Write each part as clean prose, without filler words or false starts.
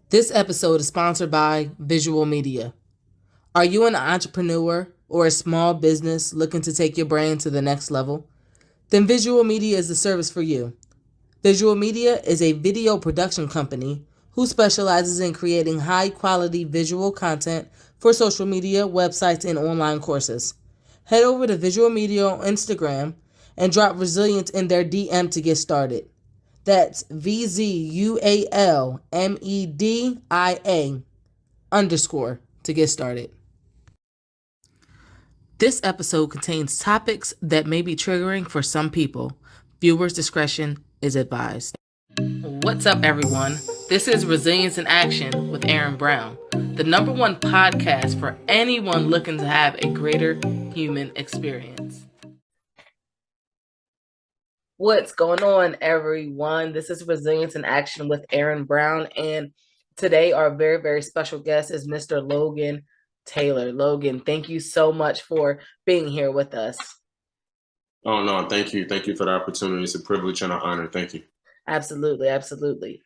This episode is sponsored by Visual Media. Are you an entrepreneur or a small business looking to take your brand to the next level? Then Visual Media is the service for you. Visual Media is a video production company who specializes in creating high quality visual content for social media, websites, and online courses. Head over to Visual Media on Instagram and drop Resilient in their DM to get started. That's VZUALMEDIA to get started. This episode contains topics that may be triggering for some people. Viewers' discretion is advised. What's up, everyone? This is Resilience in Action with Erin Brown, the number one podcast for anyone looking to have a greater human experience. What's going on, everyone? This is Resilience in Action with Erin Brown, and today our very, very special guest is Mr. Logan Taylor. Logan, thank you so much for being here with us. Oh, no, thank you. Thank you for the opportunity. It's a privilege and an honor. Thank you. Absolutely, absolutely.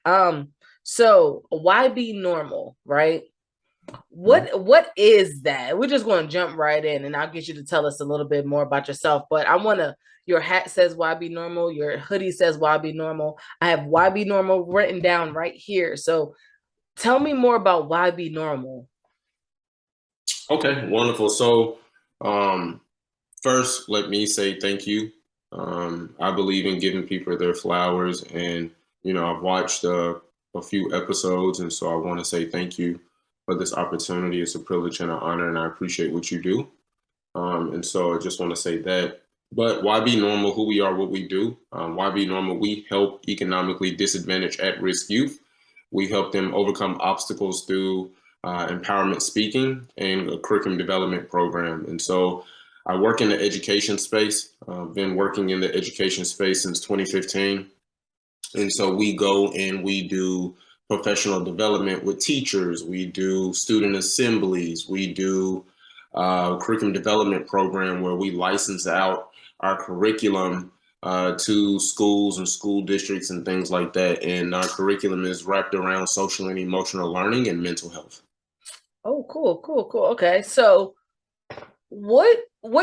So why be normal, right? What is that? We're just going to jump right in, and I'll get you to tell us a little bit more about yourself. But I want to. Your hat says "Why be normal." Your hoodie says "Why be normal." I have "Why be normal" written down right here. So, tell me more about why be normal. Okay, wonderful. So, first, let me say thank you. I believe in giving people their flowers, and I've watched a few episodes, and so I want to say thank you for this opportunity. It's a privilege and an honor, and I appreciate what you do. And so I just want to say that. But why be normal? Who we are, what we do. Why be normal? We help economically disadvantaged at-risk youth. We help them overcome obstacles through empowerment speaking and a curriculum development program. And so I work in the education space. I've been working in the education space since 2015. And so we go and we do professional development with teachers. We do student assemblies. We do curriculum development program where we license out our curriculum to schools and school districts and things like that. And our curriculum is wrapped around social and emotional learning and mental health. Oh, cool. Okay, so what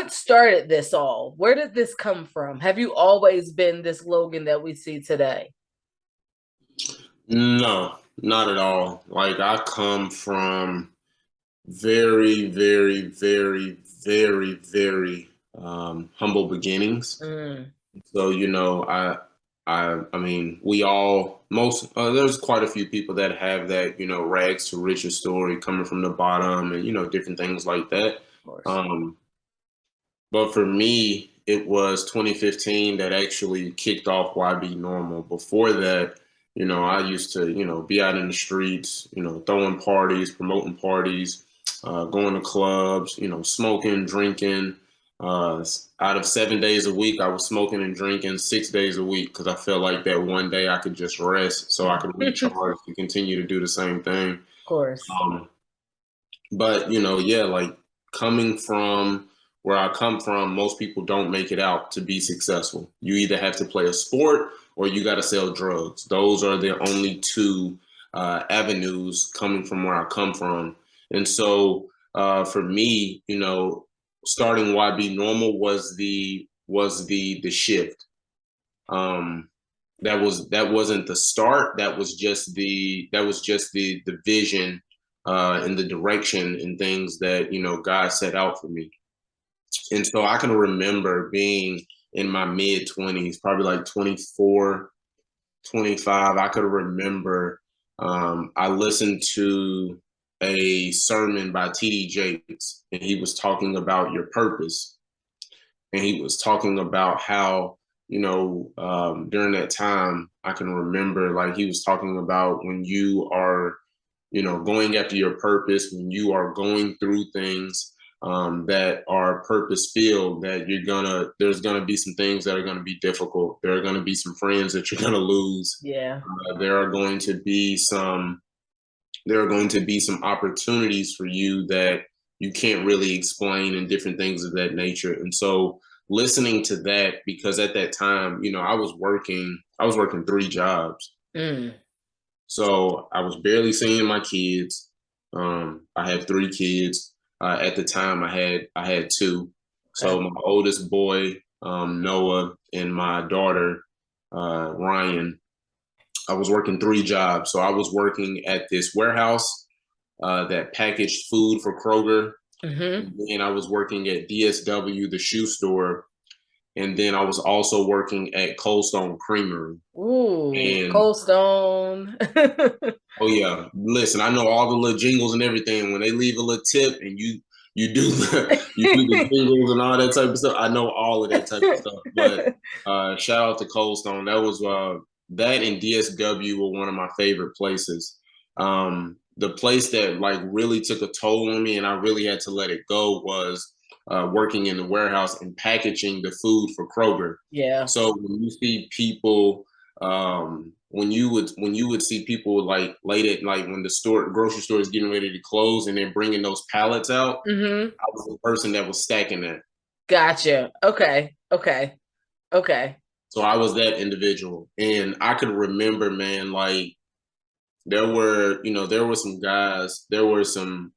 started this all? Where did this come from? Have you always been this Logan that we see today? No, not at all. Like I come from very, very, very, very, very humble beginnings. Mm. So, I mean, we all, there's quite a few people that have that, rags to riches story coming from the bottom and, different things like that. Of course. But for me, it was 2015 that actually kicked off Why Be Normal. Before that, I used to, be out in the streets, throwing parties, promoting parties, going to clubs, smoking, drinking. Out of 7 days a week, I was smoking and drinking 6 days a week because I felt like that one day I could just rest so I could recharge and continue to do the same thing. Of course. But yeah, like coming from where I come from, most people don't make it out to be successful. You either have to play a sport or you got to sell drugs. Those are the only two avenues coming from where I come from. And so for me, starting Why Be Normal was the shift. That wasn't the start. That was just the vision and the direction and things that God set out for me. And so I can remember being in my mid 20s, probably like 24, 25. I could remember I listened to a sermon by T.D. Jakes, and he was talking about your purpose. And he was talking about how, during that time, I can remember like he was talking about when you are, going after your purpose, when you are going through things that are purpose filled, that there's gonna be some things that are gonna be difficult. There are gonna be some friends that you're gonna lose. Yeah. There are going to be some opportunities for you that you can't really explain and different things of that nature. And so listening to that, because at that time, I was working 3 jobs. Mm. So I was barely seeing my kids. I have three kids. At the time, I had two. So Okay. my oldest boy, Noah, and my daughter, Ryan. I was working three jobs. So I was working at this warehouse that packaged food for Kroger, Mm-hmm. and I was working at DSW, the shoe store, and then I was also working at Cold Stone Creamery. Ooh, And Cold Stone. oh yeah, listen, I know all the little jingles and everything. When they leave a little tip and you do the jingles and all that type of stuff, I know all of that type of stuff. But shout out to Cold Stone. That was that and DSW were one of my favorite places. The place that like really took a toll on me and I really had to let it go was working in the warehouse and packaging the food for Kroger. Yeah. So when you see people when you would see people like late at night when the grocery store is getting ready to close and they're bringing those pallets out, Mm-hmm. I was the person that was stacking that. Gotcha. Okay. Okay. Okay. So I was that individual, and I could remember, man, like there were some guys, there were some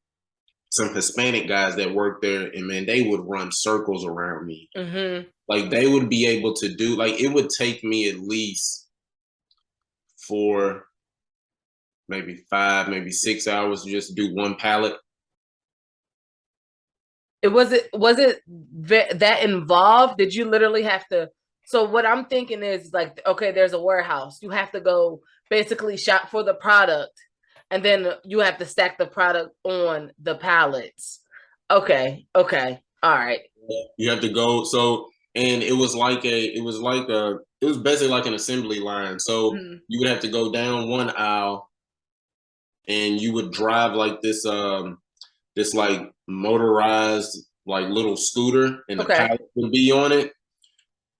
Hispanic guys that worked there, and man, they would run circles around me. Mm-hmm. Like they would be able to do like it would take me at least for maybe 5, maybe 6 hours to just do one pallet. Was it that involved? Did you literally have to? So what I'm thinking is like, okay, there's a warehouse. You have to go basically shop for the product, and then you have to stack the product on the pallets. Okay. Okay. All right. You have to go. So, and it was basically like an assembly line. So Mhm. you would have to go down one aisle, and you would drive like this like motorized like little scooter, and the Okay. pallet would be on it.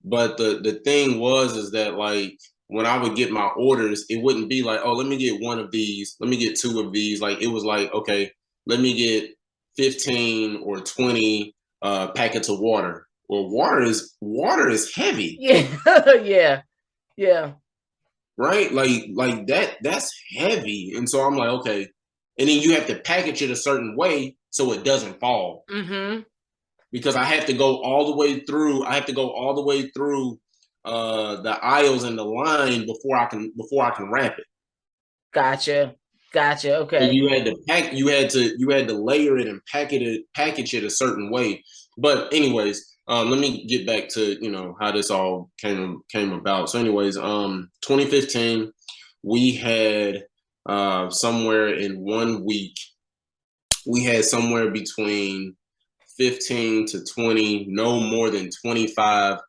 But the thing was is that like when I would get my orders, it wouldn't be like, oh, let me get one of these, let me get two of these. Like it was like, okay, let me get 15 or 20 packets of water. Well, water is heavy, Yeah. Yeah. Yeah. right? Like that's heavy. And so I'm like, okay. And then you have to package it a certain way so it doesn't fall. Mm-hmm. Because I have to go all the way through. I have to go all the way through the aisles and the line before I can wrap it. Gotcha. Gotcha. So Okay. you had to layer it and package it a certain way. But anyways, let me get back to how this all came about. So anyways, 2015, we had somewhere in 1 week, we had somewhere between 15 to 20, no more than 25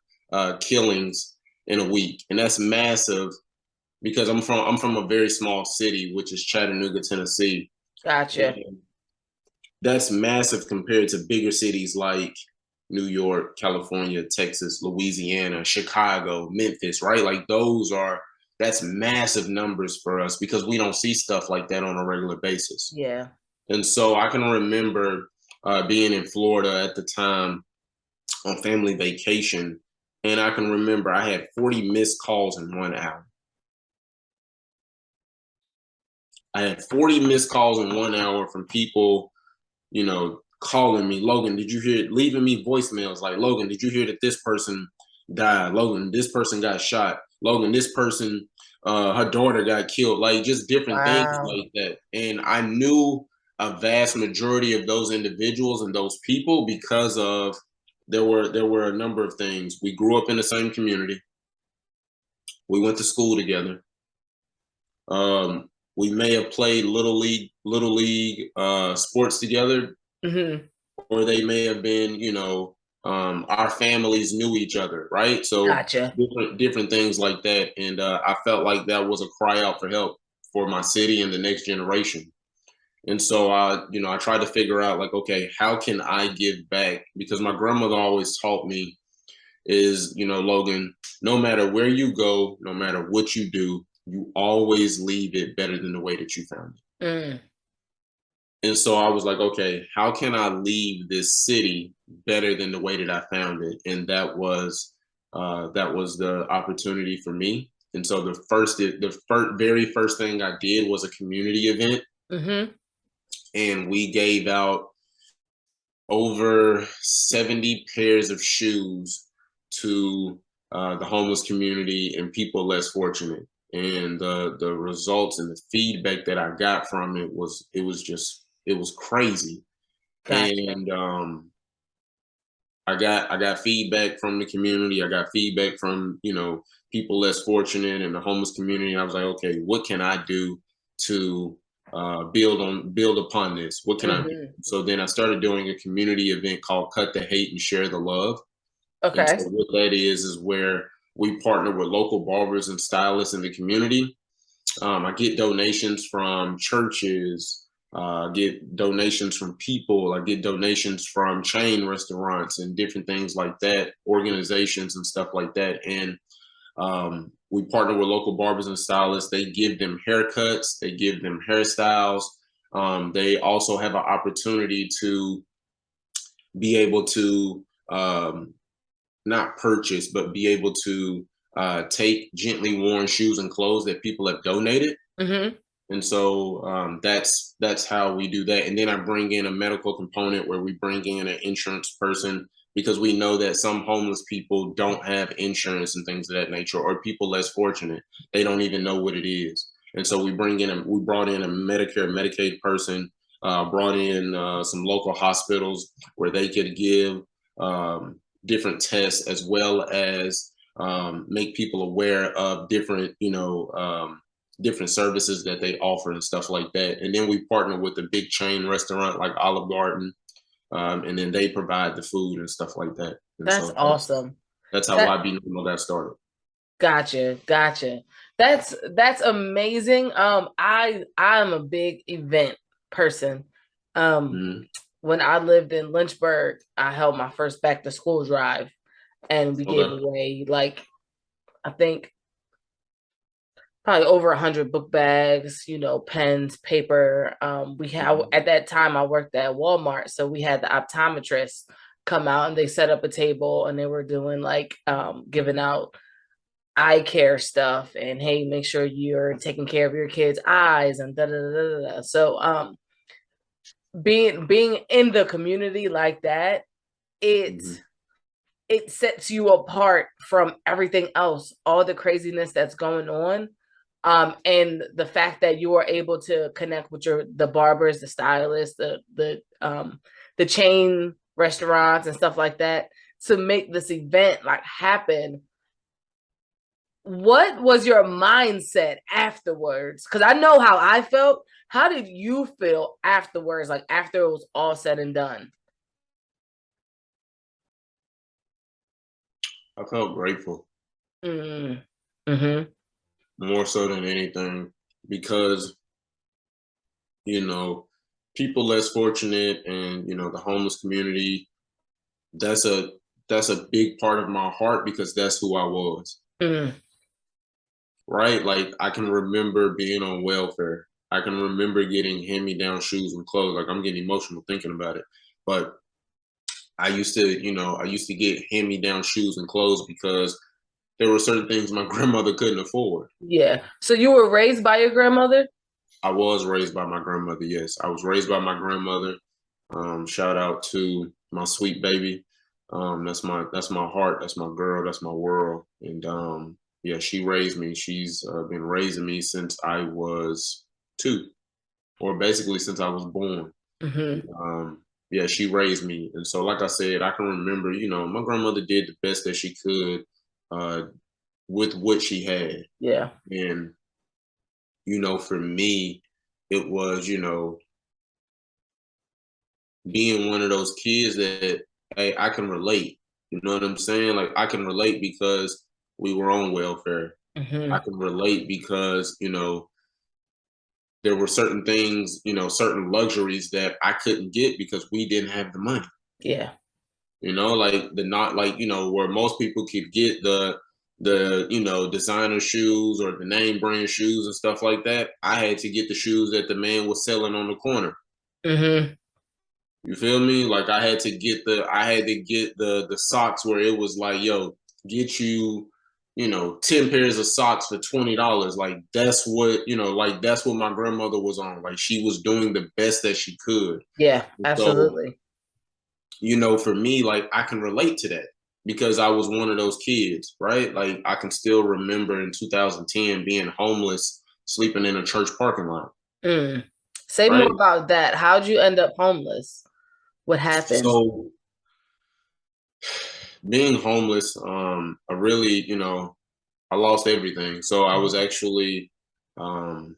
killings in a week. And that's massive because I'm from a very small city, which is Chattanooga, Tennessee. Gotcha. And that's massive compared to bigger cities like New York, California, Texas, Louisiana, Chicago, Memphis, right? Like that's massive numbers for us because we don't see stuff like that on a regular basis. Yeah. And so I can remember being in Florida at the time on family vacation, and I can remember I had 40 missed calls in 1 hour. I had 40 missed calls in 1 hour from people, calling me, Logan, did you hear, leaving me voicemails like, Logan, did you hear that this person died? Logan, this person got shot. Logan, this person, her daughter got killed. Like just different things Wow. like that. And I knew a vast majority of those individuals and those people because of there were a number of things. We grew up in the same community. We went to school together. We may have played little league sports together, Mm-hmm. or they may have been, our families knew each other, right? So Gotcha. different things like that, and I felt like that was a cry out for help for my city and the next generation. And so I tried to figure out like, okay, how can I give back? Because my grandmother always taught me is, Logan, no matter where you go, no matter what you do, you always leave it better than the way that you found it. Mm. And so I was like, okay, how can I leave this city better than the way that I found it? And that was the opportunity for me. And so very first thing I did was a community event, and we gave out over 70 pairs of shoes to the homeless community and people less fortunate. And the results and the feedback that I got from it was crazy. Gotcha. And I got feedback from the community. I got feedback from people less fortunate in the homeless community. I was like, okay, what can I do to build upon this? What can I do? So then I started doing a community event called Cut the Hate and Share the Love. And Okay. so what that is where we partner with local barbers and stylists in the community. I get donations from churches. I get donations from people. I get donations from chain restaurants and different things like that, organizations and stuff like that. And we partner with local barbers and stylists. They give them haircuts. They give them hairstyles. They also have an opportunity to be able to not purchase, but be able to take gently worn shoes and clothes that people have donated. And so that's how we do that. And then I bring in a medical component where we bring in an insurance person, because we know that some homeless people don't have insurance and things of that nature, or people less fortunate, they don't even know what it is. And so we brought in a Medicare, Medicaid person, brought in some local hospitals where they could give different tests, as well as make people aware of different, different services that they offer and stuff like that. And then we partner with a big chain restaurant like Olive Garden, and then they provide the food and stuff like that. And That's so awesome. that's how That YB Normal got started. Gotcha. That's amazing. I'm a big event person. When I lived in Lynchburg, I held my first back to school drive, and we gave away, like, I think probably over 100 book bags, pens, paper. We had At that time I worked at Walmart, so we had the optometrist come out, and they set up a table, and they were doing like giving out eye care stuff, and hey, make sure you're taking care of your kids' eyes, and da da da da da. So being in the community like that, it sets you apart from everything else, all the craziness that's going on. And the fact that you are able to connect with the barbers, the stylists, the chain restaurants and stuff like that, to make this event like happen. What was your mindset afterwards? Because I know how I felt. How did you feel afterwards, like after it was all said and done? I felt grateful. More so than anything, because people less fortunate and the homeless community, that's a big part of my heart, because that's who I was. Right? Like, I can remember being on welfare. I can remember getting hand-me-down shoes and clothes. Like, I'm getting emotional thinking about it. But I used to get hand-me-down shoes and clothes because there were certain things my grandmother couldn't afford. Yeah. So you were raised by your grandmother? I was raised by my grandmother, yes. I was raised by my grandmother. Shout out to my sweet baby. That's my heart. That's my girl. That's my world. And yeah, she raised me. She's been raising me since I was 2, or basically since I was born. Yeah, she raised me. And so, like I said, I can remember, my grandmother did the best that she could with what she had. Yeah. And, for me, it was, being one of those kids that, hey, I can relate. You know what I'm saying? Like, I can relate because we were on welfare. I can relate because, there were certain things, certain luxuries that I couldn't get because we didn't have the money. Yeah. Like where most people could get the designer shoes or the name brand shoes and stuff like that. I had to get the shoes that the man was selling on the corner. You feel me? Like, I had to get the socks where it was like, yo, get you 10 pairs of socks for $20. Like that's what, that's what my grandmother was on. Like she was doing the best that she could. Yeah, So, absolutely. for me, like I can relate to that because I was one of those kids, right? Like I can still remember in 2010 being homeless, sleeping in a church parking lot, Mm. Say more right? about that. How'd you end up homeless? What happened? So being homeless, I really, I lost everything. So I was actually um,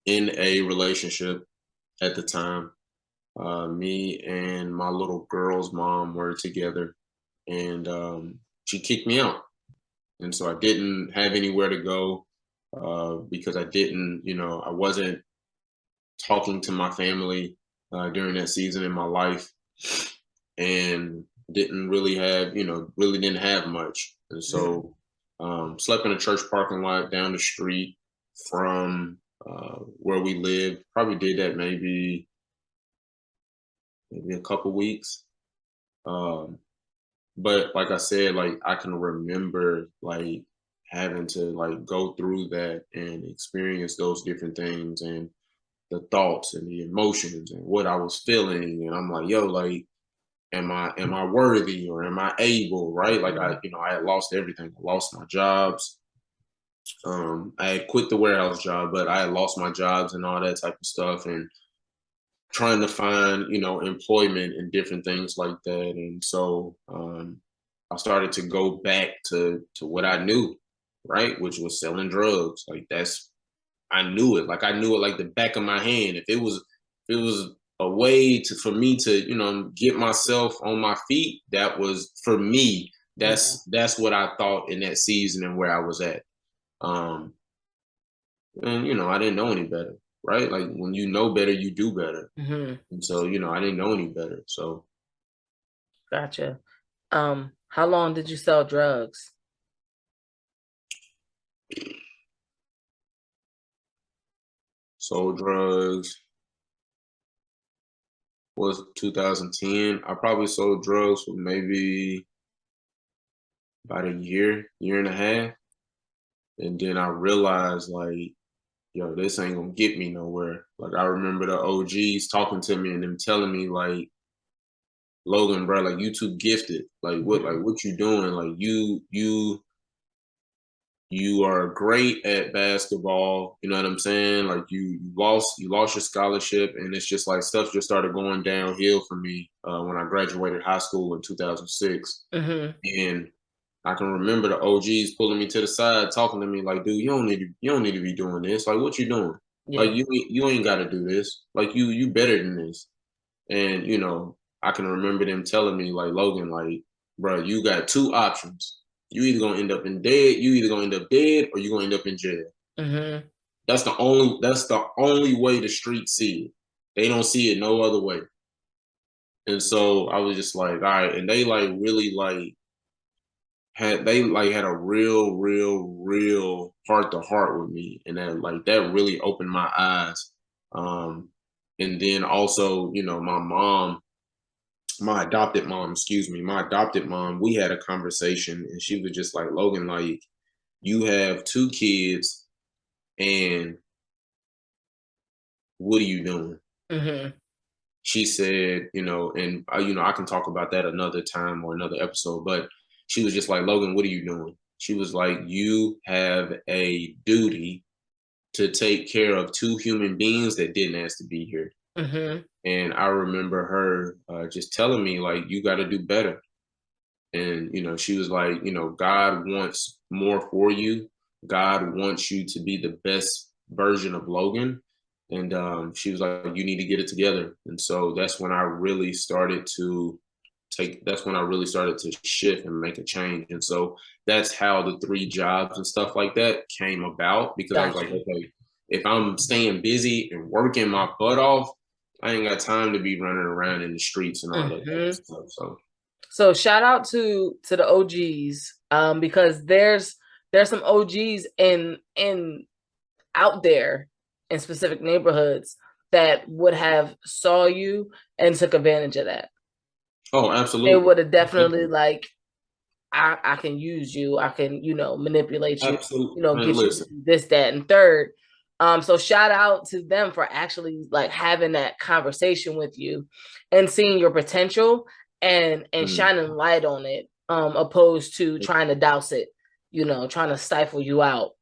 in a relationship at the time. Me and my little girl's mom were together, and she kicked me out. And so I didn't have anywhere to go because I didn't, I wasn't talking to my family during that season in my life, and didn't really have, really didn't have much. And Mhm. so slept in a church parking lot down the street from where we lived. Probably did that maybe a couple weeks. Um, but like I said, like I can remember like having to like go through that and experience those different things and the thoughts and the emotions and what I was feeling. And I'm like, yo, like, am I worthy or am I able? Right. Like Mhm. I had lost everything. I lost my jobs. I had quit the warehouse job, but I had lost my jobs and all that type of stuff. And trying to find, employment and different things like that. And so I started to go back to what I knew, right, which was selling drugs. Like that's I knew it. Like I knew it like the back of my hand. If it was a way to for me to get myself on my feet, that was for me. Yeah. That's what I thought in that season and where I was at. Um, and I didn't know any better, right? Like when you know better, you do better. Hmm. And so, I didn't know any better. So Gotcha. How long did you sell drugs? sold drugs was 2010. I probably sold drugs for maybe about a year and a half. And then I realized like, yo, this ain't gonna get me nowhere. Like I remember the OGs talking to me and them telling me like, Logan, bro, like you too gifted. Mhm. What you doing? Like you are great at basketball. You know what I'm saying? Like you lost your scholarship, and it's just like stuff just started going downhill for me when I graduated high school in 2006. Mhm. And I can remember the OGs pulling me to the side, talking to me like, "Dude, you don't need to be doing this. Like, what you doing? Like, Yeah. you ain't got to do this. Like, you better than this." And I can remember them telling me like, Logan, like, bro, you got two options. You either gonna end up dead or you gonna end up in jail. Mhm. That's the only way the streets see it. They don't see it no other way. And so I was just like, all right. And they like really like had a real heart to heart with me. And that really opened my eyes. Um and then also, my adopted mom, we had a conversation and she was just like, Logan, like, you have two kids and what are you doing? Mhm. She said, and I can talk about that another time or another episode, but she was just like, Logan, what are you doing? She was like, you have a duty to take care of two human beings that didn't ask to be here. Mhm. And I remember her just telling me, like, you got to do better. And she was like, God wants more for you. God wants you to be the best version of Logan. And she was like, you need to get it together. And so that's when I really started to shift and make a change. And so that's how the three jobs and stuff like that came about, because I was Got like, you. okay, if I'm staying busy and working my butt off, I ain't got time to be running around in the streets and all that type of Mhm. stuff. So So shout out to the OGs, because there's some OGs in out there in specific neighborhoods that would have saw you and took advantage of that. oh, They absolutely. would have definitely Absolutely. like I can use you, I can, manipulate you, Absolutely. Man, get you to listen. do this, that, and third. So shout out to them for actually like having that conversation with you and seeing your potential and Mm, shining light on it, opposed to trying to douse it, trying to stifle you out.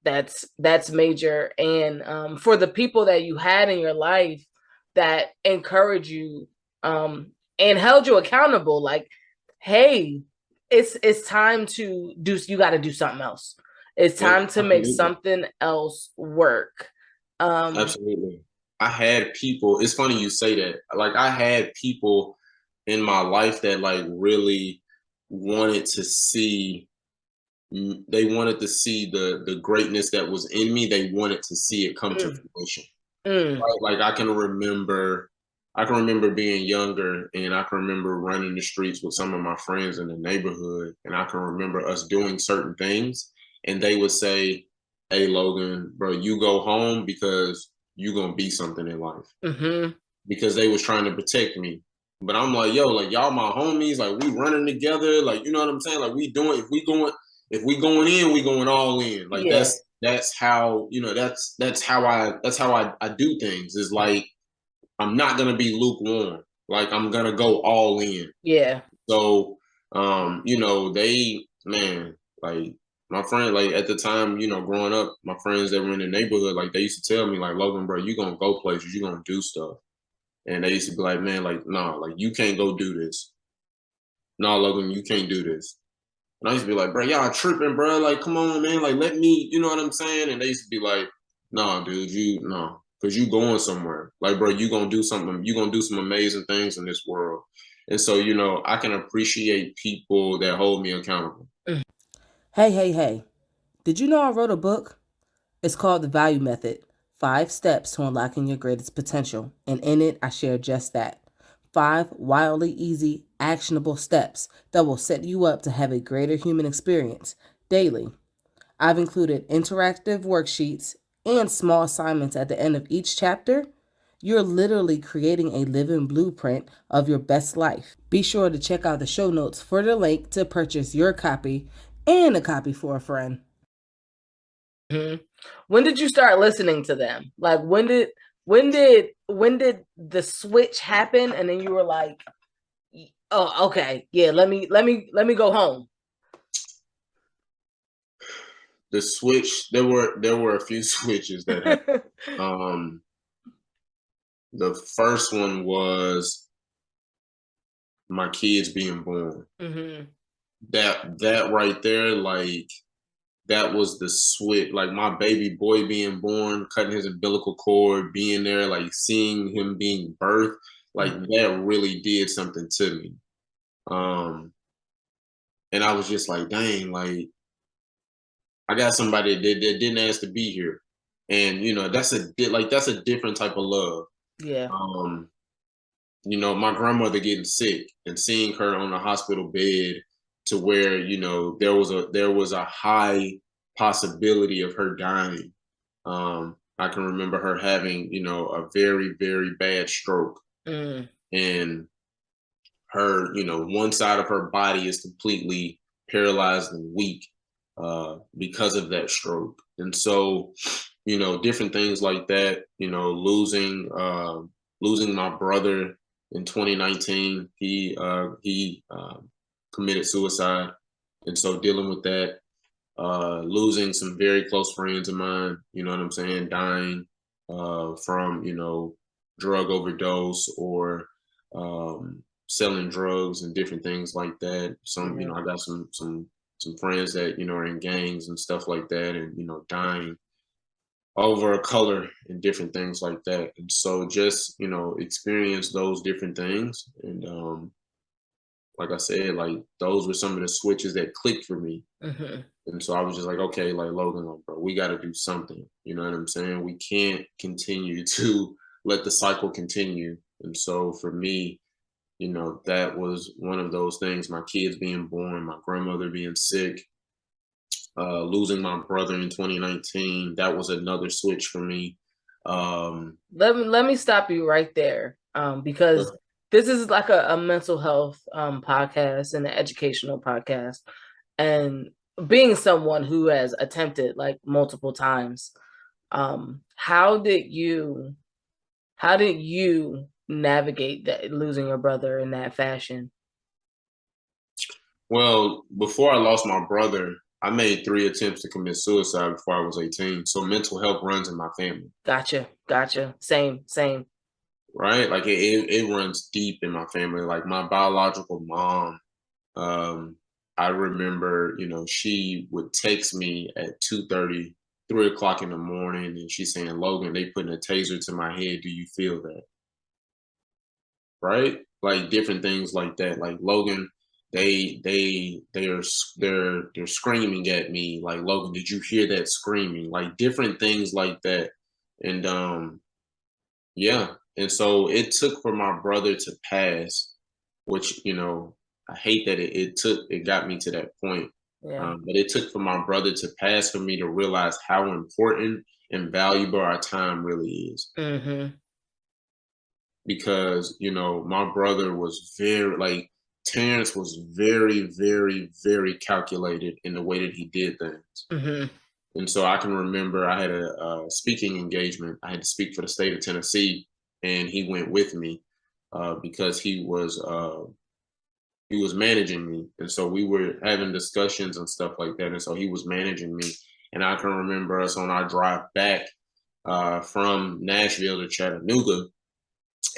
That's major. And for the people that you had in your life that encourage you, and held you accountable, like, hey, it's time to do, you got to do something else. It's yep, time to make absolutely. something else work. um Absolutely. I had people, it's funny you say that. Like I had people in my life that like really wanted to see they wanted to see the greatness that was in me. They wanted to see it come to mm, fruition. mm, Like I can remember being younger and I can remember running the streets with some of my friends in the neighborhood and I can remember us doing certain things and they would say, "Hey Logan, bro, you go home because you going to be something in life." mm-hmm. Because they was trying to protect me. But I'm like, yo, like y'all my homies, like we running together, like you know what I'm saying? Like we doing if we going in, we going all in. Like Yeah, that's how, that's how I do things. Is like I'm not gonna be lukewarm. Like I'm gonna go all in. yeah. So they man, like my friend, like at the time, growing up, my friends that were in the neighborhood, like they used to tell me, like, Logan, bro, you gonna go places, you gonna do stuff. And they used to be like, man, like, nah, like you can't go do this. Nah, Logan, you can't do this. And I used to be like, bro, y'all tripping, bro. Like, come on, man. Like, let me, you know what I'm saying? And they used to be like, nah, dude, because you going somewhere. Like, bro, you gonna do something, you gonna do some amazing things in this world. And so, I can appreciate people that hold me accountable. Hey, hey, hey, did you know I wrote a book? It's called The Value Method: 5 Steps to Unlocking Your Greatest Potential. And in it, I share just that: 5 wildly easy, actionable steps that will set you up to have a greater human experience daily. I've included interactive worksheets and small assignments at the end of each chapter. You're literally creating a living blueprint of your best life. Be sure to check out the show notes for the link to purchase your copy and a copy for a friend. Mhm. When did you start listening to them? Like when did the switch happen and then you were like, "Oh, okay. Yeah, let me go home." The switch, there were a few switches that happened. Um, the first one was my kids being born. Mhm. That right there, like that was the switch. Like my baby boy being born, cutting his umbilical cord, being there, like seeing him being birthed, like that really did something to me. Um, and I was just like, dang, like I got somebody that didn't ask to be here, and that's a different type of love. Yeah. Um, my grandmother getting sick and seeing her on the hospital bed to where, there was a high possibility of her dying. I can remember her having, a very, very bad stroke. Mm. And her, one side of her body is completely paralyzed and weak because of that stroke. And so, different things like that, losing my brother in 2019. He committed suicide. And so dealing with that, losing some very close friends of mine, you know what I'm saying, dying from, drug overdose or selling drugs and different things like that. Some, Yeah. I got some friends that, are in gangs and stuff like that and, dying over a color and different things like that. And so just, experience those different things. And like I said, like those were some of the switches that clicked for me. Mhm. And so I was just like, okay, like Logan, like, bro, we got to do something. You know what I'm saying? We can't continue to let the cycle continue. And so for me, that was one of those things. My kids being born, my grandmother being sick, losing my brother in 2019. That was another switch for me. Let me stop you right there. Because Sure. This is like a mental health podcast and an educational podcast. And being someone who has attempted like multiple times, how did you navigate that, losing your brother in that fashion? Well, before I lost my brother, I made 3 attempts to commit suicide before I was 18. So mental health runs in my family, Gotcha. Same. right? Like it runs deep in my family. Like my biological mom, um, I remember, she would text me at 2:30, 3 o'clock in the morning, and she's saying, "Logan, they putting a taser to my head. Do you feel that?" Right? Like different things like that. Like Logan, they're screaming at me. Like, Logan, did you hear that screaming? Like different things like that. And yeah. And so it took for my brother to pass, which, I hate that it got me to that point. Yeah. But it took for my brother to pass for me to realize how important and valuable our time really is. Mm-hmm. Because my brother was very like Terrence was very, very, very calculated in the way that he did things. Mm-hmm. And so I can remember I had a speaking engagement. I had to speak for the state of Tennessee, and he went with me because he was managing me, and so we were having discussions and stuff like that. And so he was managing me, and I can remember us on our drive back from Nashville to Chattanooga.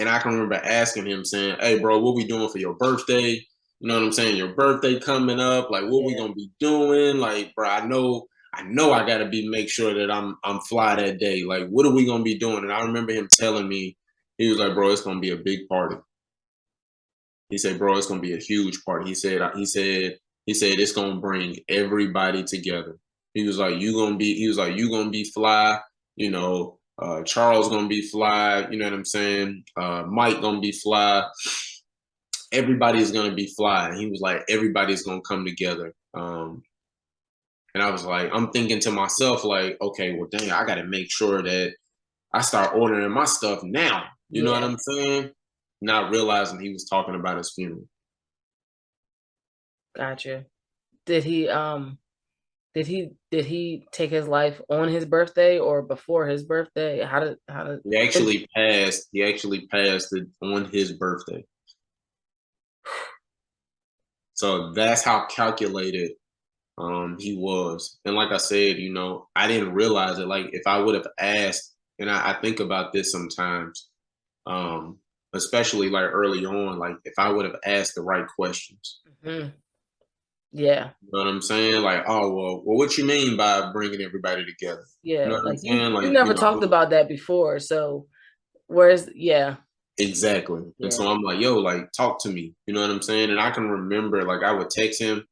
And I can remember asking him, saying, "Hey, bro, what we doing for your birthday? You know what I'm saying? Your birthday coming up. Like, what we Yeah. gonna be doing? Like, bro, I know I gotta make sure that I'm fly that day. Like, what are we gonna be doing?" And I remember him telling me, he was like, "Bro, it's gonna be a big party." He said, "Bro, it's gonna be a huge party." He said it's gonna bring everybody together. He was like, you gonna be fly, Charles gonna be fly, you know what I'm saying? Mike gonna be fly. Everybody's gonna be fly. And he was like, everybody's gonna come together. And I was like, I'm thinking to myself, like, okay, well, dang, I gotta make sure that I start ordering my stuff now. You know what Yeah. I'm saying? Not realizing he was talking about his funeral. Gotcha. Did he take his life on his birthday or before his birthday? How did He actually passed it on his birthday. So that's how calculated he was. And like I said, I didn't realize it. Like if I would have asked, and I think about this sometimes, um, especially like early on, like if I would have asked the right questions. Mhm. Yeah. You know what I'm saying? Like, oh well, what you mean by bringing everybody together? You know Yeah. what I'm Like saying? you Like, never talked about that before. So where's yeah. exactly. And Yeah. so I'm like, yo, like, talk to me. You know what I'm saying? And I can remember, like, I would text him,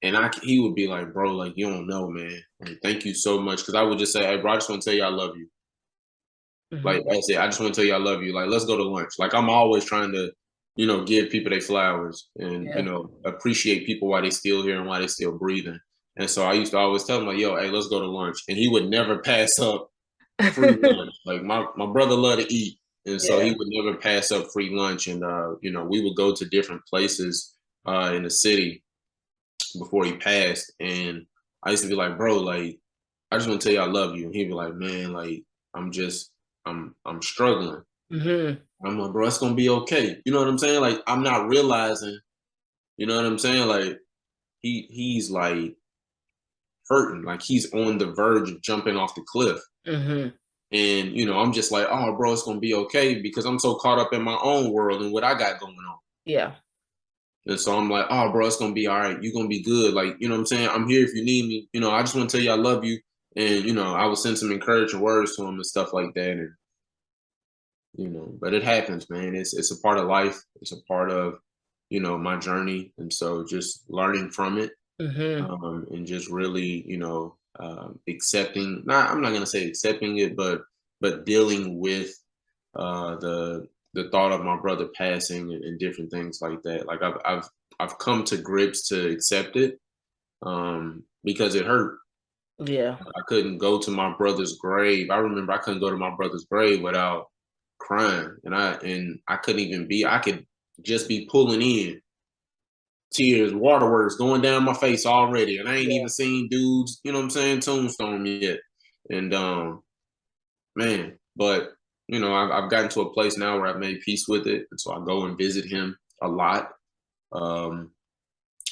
and he would be like, bro, like, you don't know, man. Like, thank you so much. Cause I would just say, hey, bro, I just want to tell you I love you. Like, Hmm. that's it. I just want to tell you I love you. Like, let's go to lunch. Like, I'm always trying to, give people their flowers and, Yeah. appreciate people while they still here and while they still breathing. And so I used to always tell him, like, yo, hey, let's go to lunch. And he would never pass up free lunch. Like my brother loved to eat, and so he Yeah. would never pass up free lunch. And we would go to different places in the city before he passed. And I used to be like, bro, like I just want to tell you I love you. And he'd be like, man, like I'm just I'm struggling. Hmm. I'm like, bro, it's gonna be okay. You know what I'm saying? Like I'm not realizing. You know what I'm saying? Like he's like hurting, like he's on the verge of jumping off the cliff. Hmm. And I'm just like, oh, bro, it's gonna be okay because I'm so caught up in my own world and what I got going on. Yeah. And so I'm like, oh, bro, it's gonna be all right. You're gonna be good. Like, you know what I'm saying? I'm here if you need me. I just want to tell you I love you. And I would send some encouraging words to him and stuff like that. And but it happens, man. It's a part of life. It's a part of my journey. And so just learning from it, Hmm. and just really, accepting. Not, I'm not gonna say accepting it, but dealing with the thought of my brother passing and different things like that. Like I've come to grips to accept it because it hurt. Yeah. I couldn't go to my brother's grave. I remember I couldn't go to my brother's grave without crying, and I couldn't even be. I could. just be pulling in tears, waterworks going down my face already, and I ain't Yeah. even seen dudes, you know what I'm saying, tombstone me yet. And man, but I've gotten to a place now where I've made peace with it, and so I go and visit him a lot, um,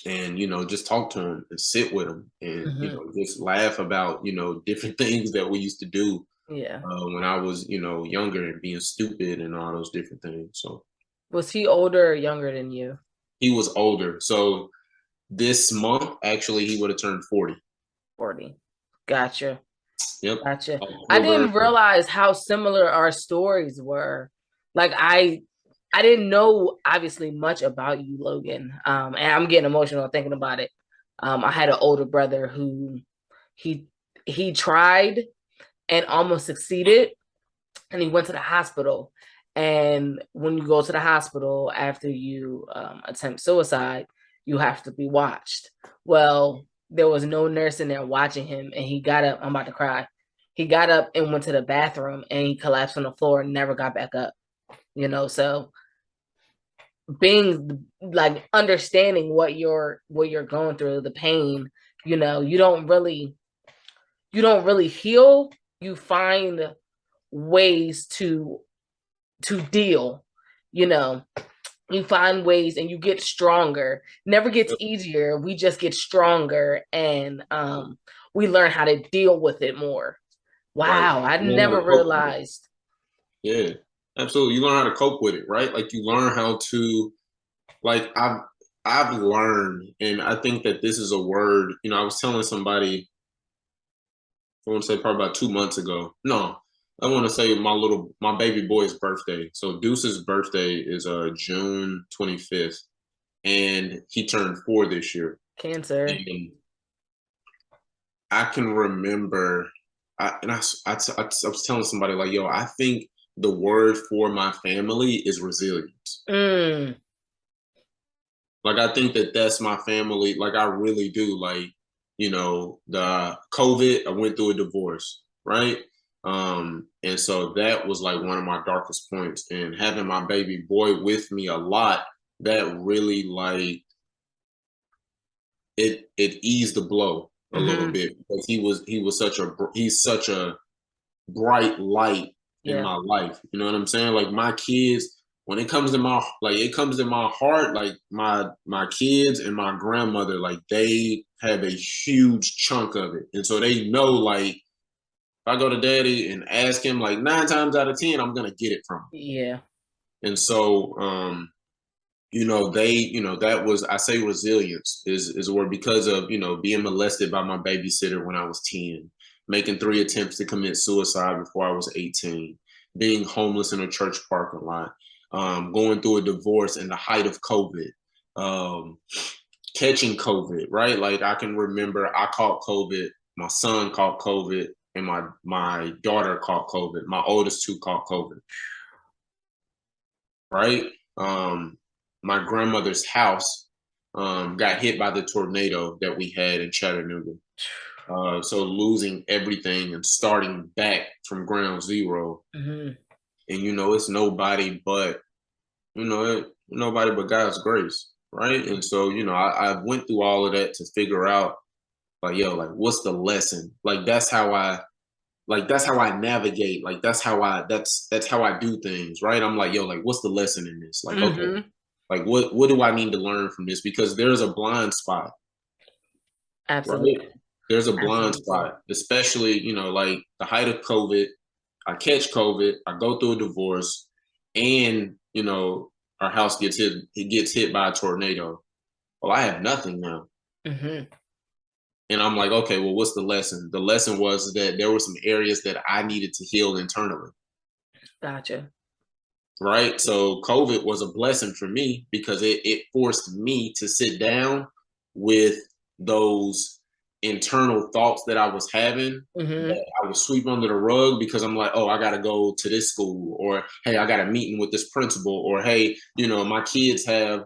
and just talk to him and sit with him, and Hmm. just laugh about different things that we used to do Yeah. when I was younger and being stupid and all those different things. So Was he older or younger than you? he was older, so this month actually he would have turned 40. 40. Gotcha. Yep, Gotcha. I October. didn't realize how similar our stories were. Like I didn't know obviously much about you, Logan. And I'm getting emotional thinking about it. I had an older brother who he he tried and almost succeeded, and he went to the hospital. And when you go to the hospital after you attempt suicide, you have to be watched. Well, there was no nurse in there watching him, and he got up. I'm about to cry. He got up and went to the bathroom, and he collapsed on the floor and never got back up. So being like understanding what you're going through, the pain, you don't really heal. You find ways to deal, you know you find ways and you get stronger. Never gets easier, we just get stronger, and we learn how to deal with it more. Right. Wow, I You learn how never to cope with it. realized. Yeah, absolutely. You learn how to cope with it, right? Like you learn how to, like I've learned, and I think that this is a word. I was telling somebody, I want to say probably about 2 months ago. No, I want to say my baby boy's birthday. So Deuce's birthday is June 25th, and he turned 4 this year. Cancer. And I can remember, I was telling somebody like, yo, I think the word for my family is resilience. Mm. Like, I think that that's my family. Like, I really do. Like, the COVID, I went through a divorce, right? And so that was like one of my darkest points. And having my baby boy with me a lot, that really like it eased the blow a little Mm-hmm. bit because he's such a bright light in Yeah. my life. You know what I'm saying? Like my kids, when it comes to it comes to my heart, like my kids and my grandmother, like they have a huge chunk of it. And so they know like if I go to daddy and ask him like 9 times out of 10, I'm gonna get it from him. Yeah. And so that was, I say resilience is a word because of being molested by my babysitter when I was 10, making 3 attempts to commit suicide before I was 18, being homeless in a church parking lot, going through a divorce in the height of COVID, um, catching COVID, right? Like I can remember I caught COVID, my son caught COVID, and my daughter caught COVID. My oldest two caught COVID, right? Um, my grandmother's house got hit by the tornado that we had in Chattanooga. So losing everything and starting back from ground zero. Mm-hmm. And it's nobody but God's grace, right? And so I went through all of that to figure out like, yo, like what's the lesson? Like that's how I navigate. Like that's how I do things, right? I'm like, yo, like what's the lesson in this? Like, okay, Mm-hmm. like what do I need to learn from this? Because there's a blind spot, right? Absolutely. There's a blind Absolutely. spot, especially, like the height of COVID. I catch COVID, I go through a divorce, and our house gets hit. It gets hit by a tornado. Well, I have nothing now. Mm-hmm. And I'm like, okay, well, what's the lesson? The lesson was that there were some areas that I needed to heal internally. Gotcha. Right. So COVID was a blessing for me because it forced me to sit down with those internal thoughts that I was having Mm-hmm. that I would sweep under the rug because I'm like, oh, I got to go to this school, or hey, I got a meeting with this principal, or hey, my kids have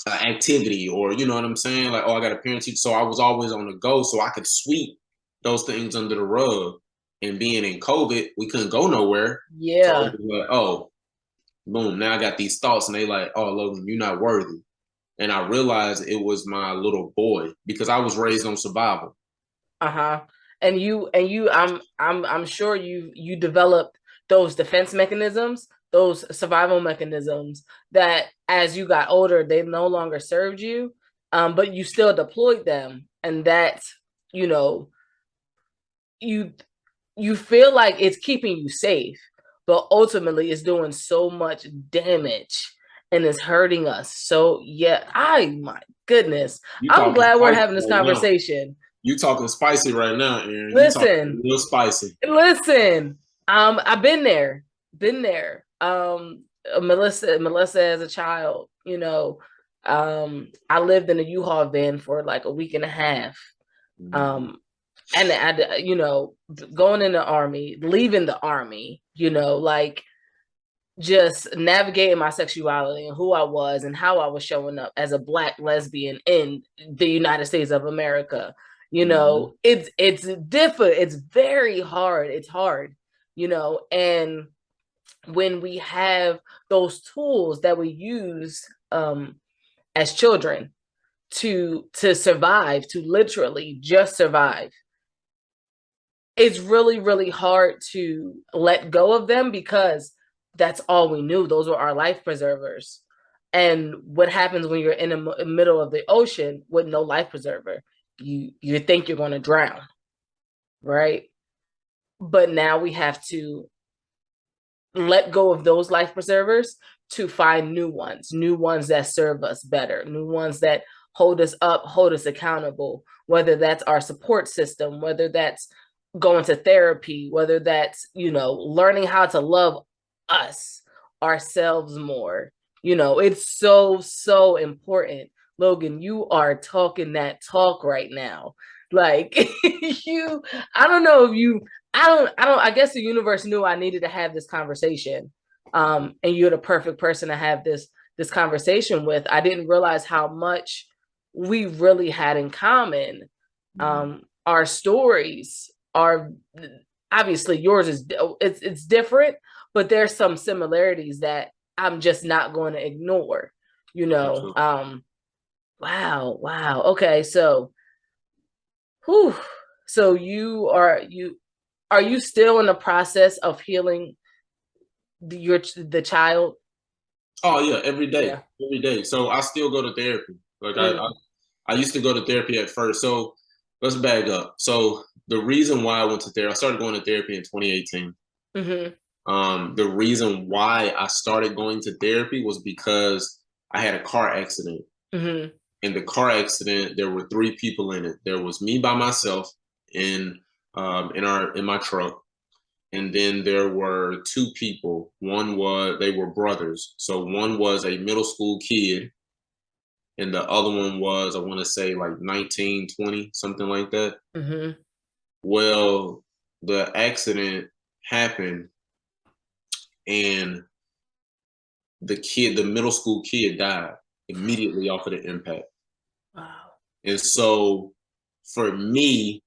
activity, or you know what I'm saying? Like, oh, I got a parent teacher. So I was always on the go so I could sweep those things under the rug. And being in COVID, we couldn't go nowhere. So it Yeah. was like, oh, boom, now I got these thoughts, and they like, oh, Logan, you're not worthy. And I realized it was my little boy because I was raised on survival. Uh-huh. And you I'm sure you developed those defense mechanisms, those survival mechanisms that as you got older, they no longer served you, but you still deployed them. And that, you know, you you feel like it's keeping you safe, but ultimately it's doing so much damage and it's hurting us. So yeah, my goodness. You I'm talking glad we're spicy having this right now. conversation. You talking spicy right now, Erin. You talking Listen, real spicy. listen. I've been there, been there. Melissa as a child, I lived in a U-Haul van for like a week and a half. Mm-hmm. Um, and going in the army, leaving the army, like just navigating my sexuality and who I was and how I was showing up as a Black lesbian in the United States of America. Mm-hmm. It's different. It's very hard. It's hard, and when we have those tools that we use as children to survive, to literally just survive, it's really, really hard to let go of them because that's all we knew. Those were our life preservers. And what happens when you're in the middle of the ocean with no life preserver? You think you're going to drown, right? But now we have to let go of those life preservers to find new ones that serve us better, new ones that hold us up, hold us accountable, whether that's our support system, whether that's going to therapy, whether that's, learning how to love us, ourselves more. It's so, so important. Logan, you are talking that talk right now. Like I don't know if you I guess the universe knew I needed to have this conversation. And you're the perfect person to have this conversation with. I didn't realize how much we really had in common. Our stories are obviously yours is it's different, but there's some similarities that I'm just not going to ignore, you know. Absolutely. Wow. Okay, so whew, so are you still in the process of healing the child? Oh yeah, every day, Yeah. every day. So I still go to therapy. Like Mm, I used to go to therapy at first. So let's back up. So the reason why I went to therapy, I started going to therapy in 2018. mm-hmm. The reason why I started going to therapy was because I had a car accident. Mm-hmm. In the car accident, there were three people in it. There was me by myself in in my truck, and then there were two people. One was they were brothers. So one was a middle school kid, and the other one was I want to say like 19, 20, something like that. Mm-hmm. Well, the accident happened, and the middle school kid died immediately off of the impact. Wow. And so for me,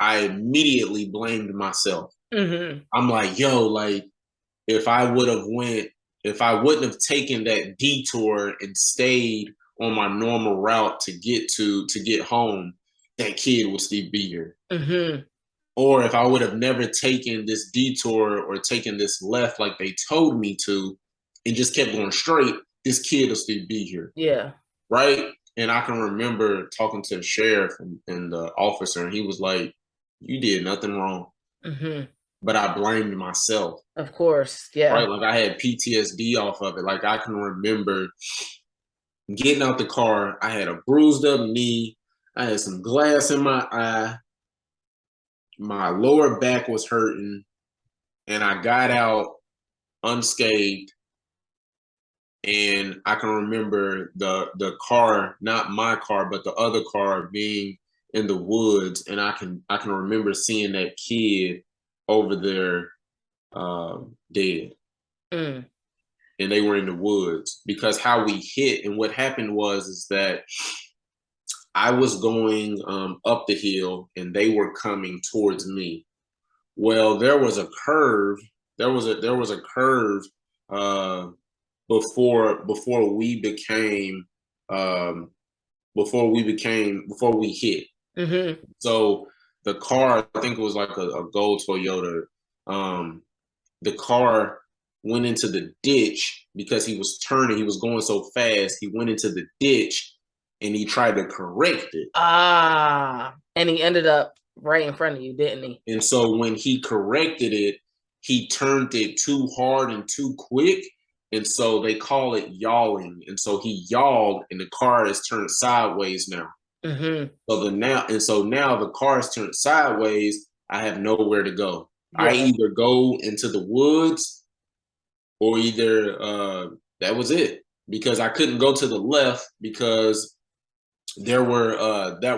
I immediately blamed myself. Mm-hmm. I'm like, yo, like if I would have went, if I wouldn't have taken that detour and stayed on my normal route to get home, that kid would still be here. Mm-hmm. Or if I would have never taken this detour or taken this left like they told me to and just kept going straight, this kid will still be here. Yeah. Right. And I can remember talking to the sheriff and the officer, and he was like, you did nothing wrong. Mm-hmm. But I blamed myself. Of course. Yeah. Right. Like I had PTSD off of it. Like I can remember getting out the car. I had a bruised up knee. I had some glass in my eye. My lower back was hurting. And I got out unscathed. And I can remember the car, not my car, but the other car being in the woods. And I can remember seeing that kid over there dead. Mm. And they were in the woods because how we hit and what happened was is that I was going up the hill and they were coming towards me. Well, there was a curve. There was a curve. before we became before we hit. Mm-hmm. So the car, I think it was like a gold Toyota. The car went into the ditch because he was turning. He was going so fast. He went into the ditch and he tried to correct it. And he ended up right in front of you, didn't he? And so when he corrected it, he turned it too hard and too quick. And so they call it yalling. And so he yalled and the car is turned sideways now. Mm-hmm. So now the car is turned sideways. I have nowhere to go. I Yeah. either go into the woods or either that was it. Because I couldn't go to the left because that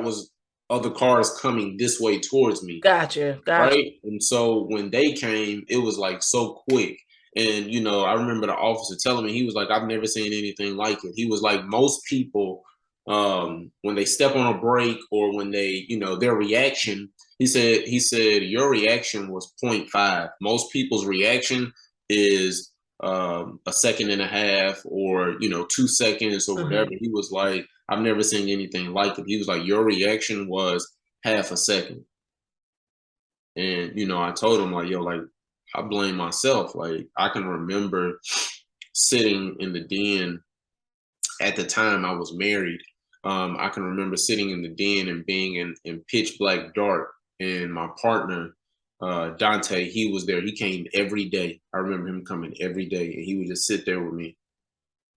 was other cars coming this way towards me. Gotcha. Right. And so when they came, it was like so quick. And, I remember the officer telling me, he was like, I've never seen anything like it. He was like, most people, when they step on a brake or when they, their reaction, he said, your reaction was 0.5. Most people's reaction is a second and a half or, 2 seconds or whatever. Mm-hmm. He was like, I've never seen anything like it. He was like, your reaction was half a second. And, I told him like, yo, like, I blame myself. Like, I can remember sitting in the den at the time I was married. I can remember sitting in the den and being in pitch black dark. And my partner, Dante, he was there. He came every day. I remember him coming every day and he would just sit there with me.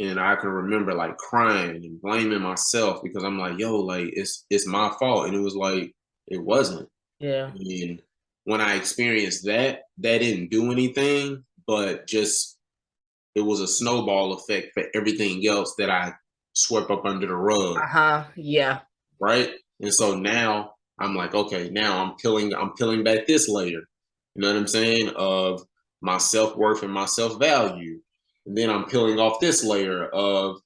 And I can remember like crying and blaming myself because I'm like, yo, like it's my fault. And it was like, it wasn't. Yeah. And when I experienced that didn't do anything, but just it was a snowball effect for everything else that I swept up under the rug. Uh-huh. Yeah. Right. And so now I'm like, okay, now I'm peeling back this layer. You know what I'm saying? Of my self-worth and my self-value. And then I'm peeling off this layer of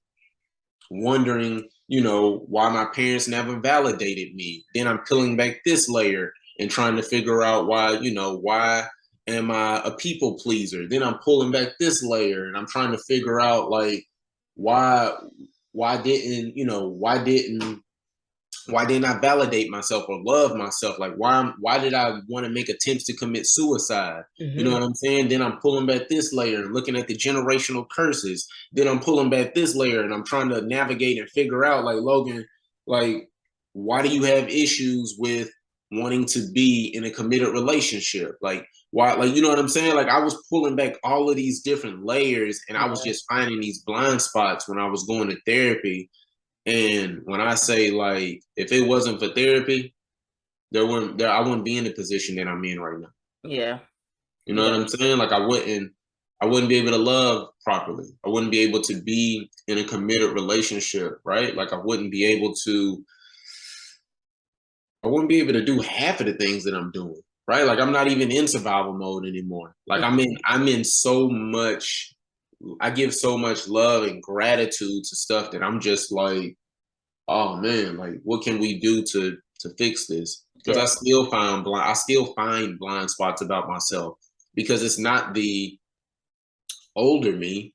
wondering, why my parents never validated me. Then I'm peeling back this layer and trying to figure out why am I a people pleaser? Then I'm pulling back this layer and I'm trying to figure out like why why didn't, why didn't I validate myself or love myself? Like why did I want to make attempts to commit suicide? You know Mm-hmm. what I'm saying? Then I'm pulling back this layer and looking at the generational curses. Then I'm pulling back this layer and I'm trying to navigate and figure out like Logan, like why do you have issues with wanting to be in a committed relationship? Like why, like you know what I'm saying? Like I was pulling back all of these different layers and I was Yeah. just finding these blind spots when I was going to therapy. And when I say like, if it wasn't for therapy, I wouldn't be in the position that I'm in right now. Yeah. You know Yeah. what I'm saying? Like I wouldn't be able to love properly. I wouldn't be able to be in a committed relationship, right? Like I wouldn't be able to do half of the things that I'm doing, right? Like I'm not even in survival mode anymore. Like I'm in so much, I give so much love and gratitude to stuff that I'm just like, oh man, like what can we do to fix this? Because Yeah. I still find blind spots about myself because it's not the older me,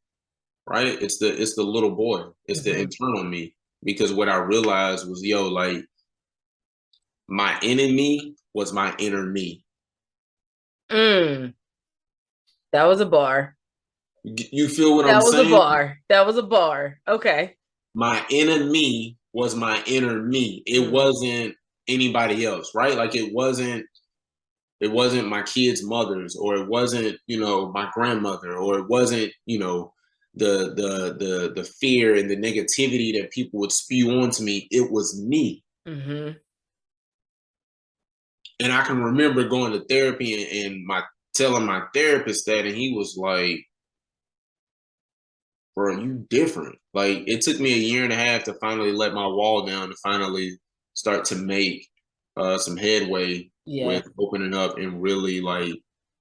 right? It's the little boy. It's the Mm-hmm. internal me. Because what I realized was, yo, like my enemy was my inner me. Mm. That was a bar. You feel what I'm That was a saying? bar. That was a bar. Okay. My inner me was my inner me. It Mm. wasn't anybody else, right? Like it wasn't my kids' mothers, or it wasn't, my grandmother, or it wasn't, the fear and the negativity that people would spew onto me. It was me. Mm-hmm. And I can remember going to therapy and my telling my therapist that, and he was like, bro, you different. Like it took me a year and a half to finally let my wall down, to finally start to make some headway Yeah. with opening up and really like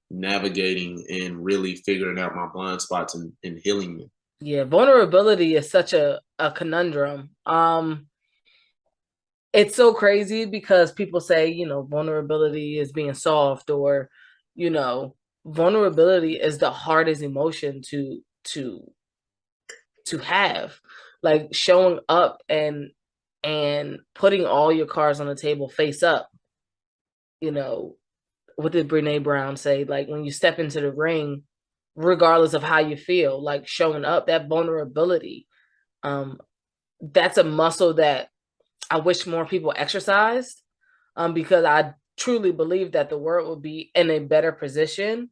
navigating and really figuring out my blind spots and healing them. Yeah. Vulnerability is such a conundrum. It's so crazy because people say, vulnerability is being soft, or, you know, vulnerability is the hardest emotion to have, like showing up and putting all your cards on the table face up. You know, what did Brene Brown say? Like when you step into the ring, regardless of how you feel, like showing up, that vulnerability, that's a muscle that I wish more people exercised, because I truly believe that the world would be in a better position.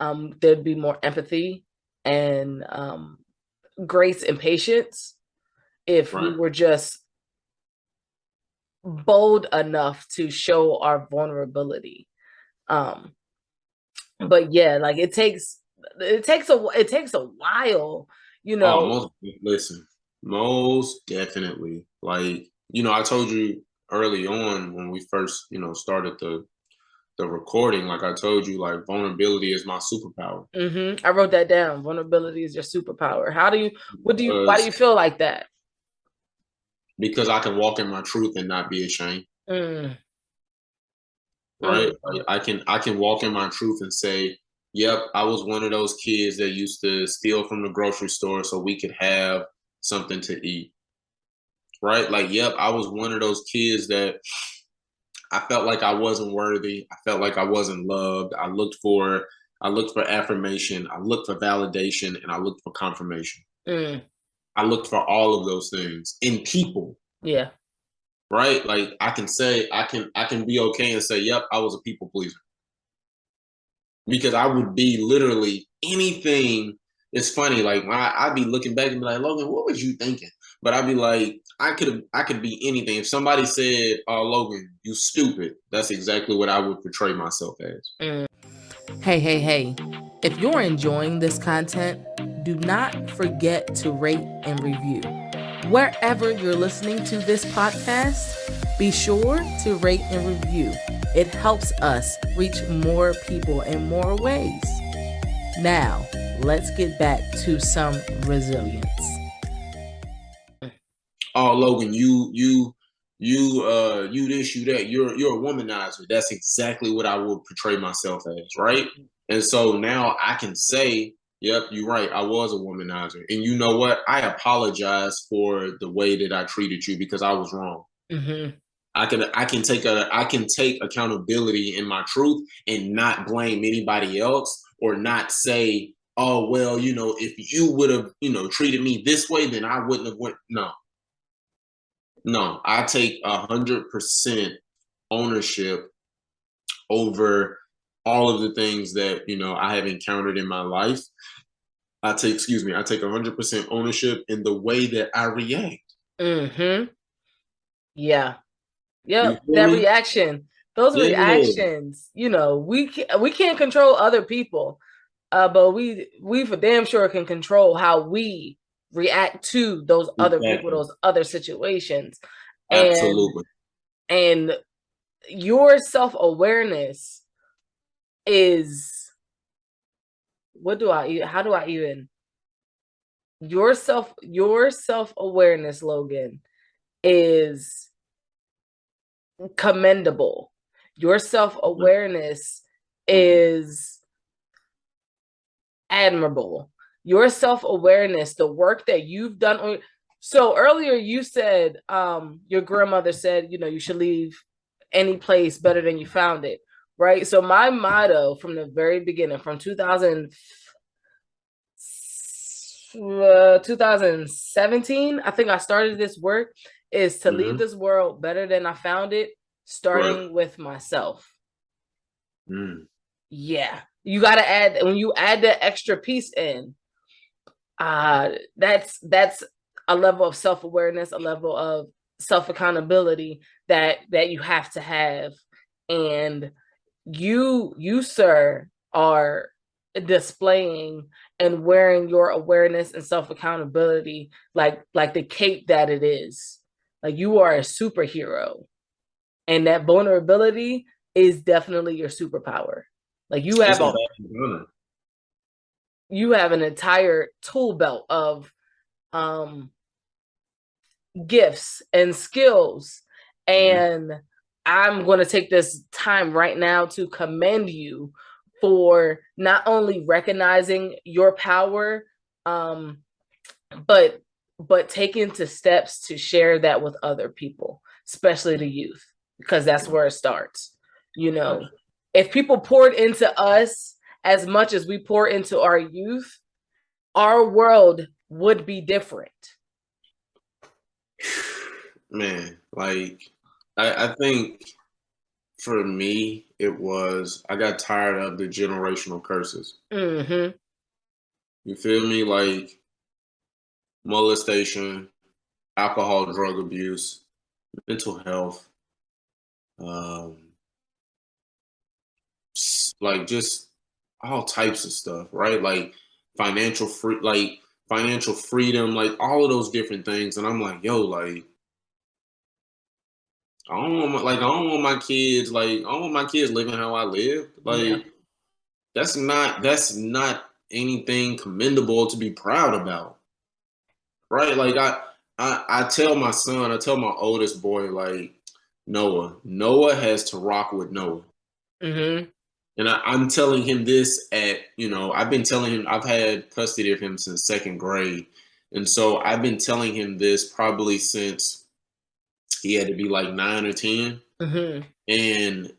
There'd be more empathy and grace and patience if we were just bold enough to show our vulnerability. But yeah, like it takes a while, you know. Most definitely. Like, I told you early on when we first, started the recording, like I told you, like vulnerability is my superpower. I wrote that down. Vulnerability is your superpower. Why do you feel like that? Because I can walk in my truth and not be ashamed. Right? Like I can walk in my truth and say, yep, I was one of those kids that used to steal from the grocery store so we could have something to eat. Right? Like, yep, I was one of those kids that I felt like I wasn't worthy. I felt like I wasn't loved. I looked for affirmation. I looked for validation, and I looked for confirmation. I looked for all of those things in people. Yeah. Right? Like I can be okay and say, yep, I was a people pleaser. Because I would be literally anything. It's funny, like I'd be looking back and be like, Logan, what was you thinking? But I'd be like, I could be anything. If somebody said, "Oh, Logan, you stupid," that's exactly what I would portray myself as. Hey. If you're enjoying this content, do not forget to rate and review. Wherever you're listening to this podcast, be sure to rate and review. It helps us reach more people in more ways. Now, let's get back to some resilience. Oh, Logan, you this, you that. You're a womanizer. That's exactly what I would portray myself as, right? And so now I can say, yep, you're right. I was a womanizer. And you know what? I apologize for the way that I treated you because I was wrong. I can take accountability in my truth and not blame anybody else or not say, oh, well, if you would have, treated me this way, then I wouldn't have went. No, I take 100% ownership over all of the things that, I have encountered in my life. I take 100% ownership in the way that I react. Yeah. Yep, that Me? reaction. Those reactions, we can't control other people. But we for damn sure can control how we react to those other people, those other situations. Absolutely. And your self-awareness is how do I even your self-awareness, Logan, is commendable. Your self-awareness is admirable. Your self-awareness, the work that you've done. So earlier you said your grandmother said, you should leave any place better than you found it, right? So my motto from the very beginning, from 2017, I think I started this work, is to leave this world better than I found it, starting with myself. Yeah. You got to add, when you add that extra piece in, that's a level of self-awareness, a level of self-accountability that you have to have. And you sir, are displaying and wearing your awareness and self-accountability like the cape that it is. Like you are a superhero, and that vulnerability is definitely your superpower. Like you have an entire tool belt of gifts and skills. And I'm going to take this time right now to commend you for not only recognizing your power but taking to steps to share that with other people, especially the youth, because that's where it starts. You know, if people poured into us as much as we pour into our youth, our world would be different. Man, like I think for me it was I got tired of the generational curses. Mm-hmm. You feel me? Like molestation, alcohol, drug abuse, mental health, um, like just all types of stuff, right? Like financial freedom, like all of those different things. And I'm like, yo, like I don't want my kids living how I live. Yeah. Like that's not anything commendable to be proud about, right? Like I tell my son, I tell my oldest boy, like Noah has to rock with Noah. Mm-hmm. And I'm telling him this I've been telling him, I've had custody of him since second grade. And so I've been telling him this probably since he had to be like 9 or 10. Mm-hmm. And,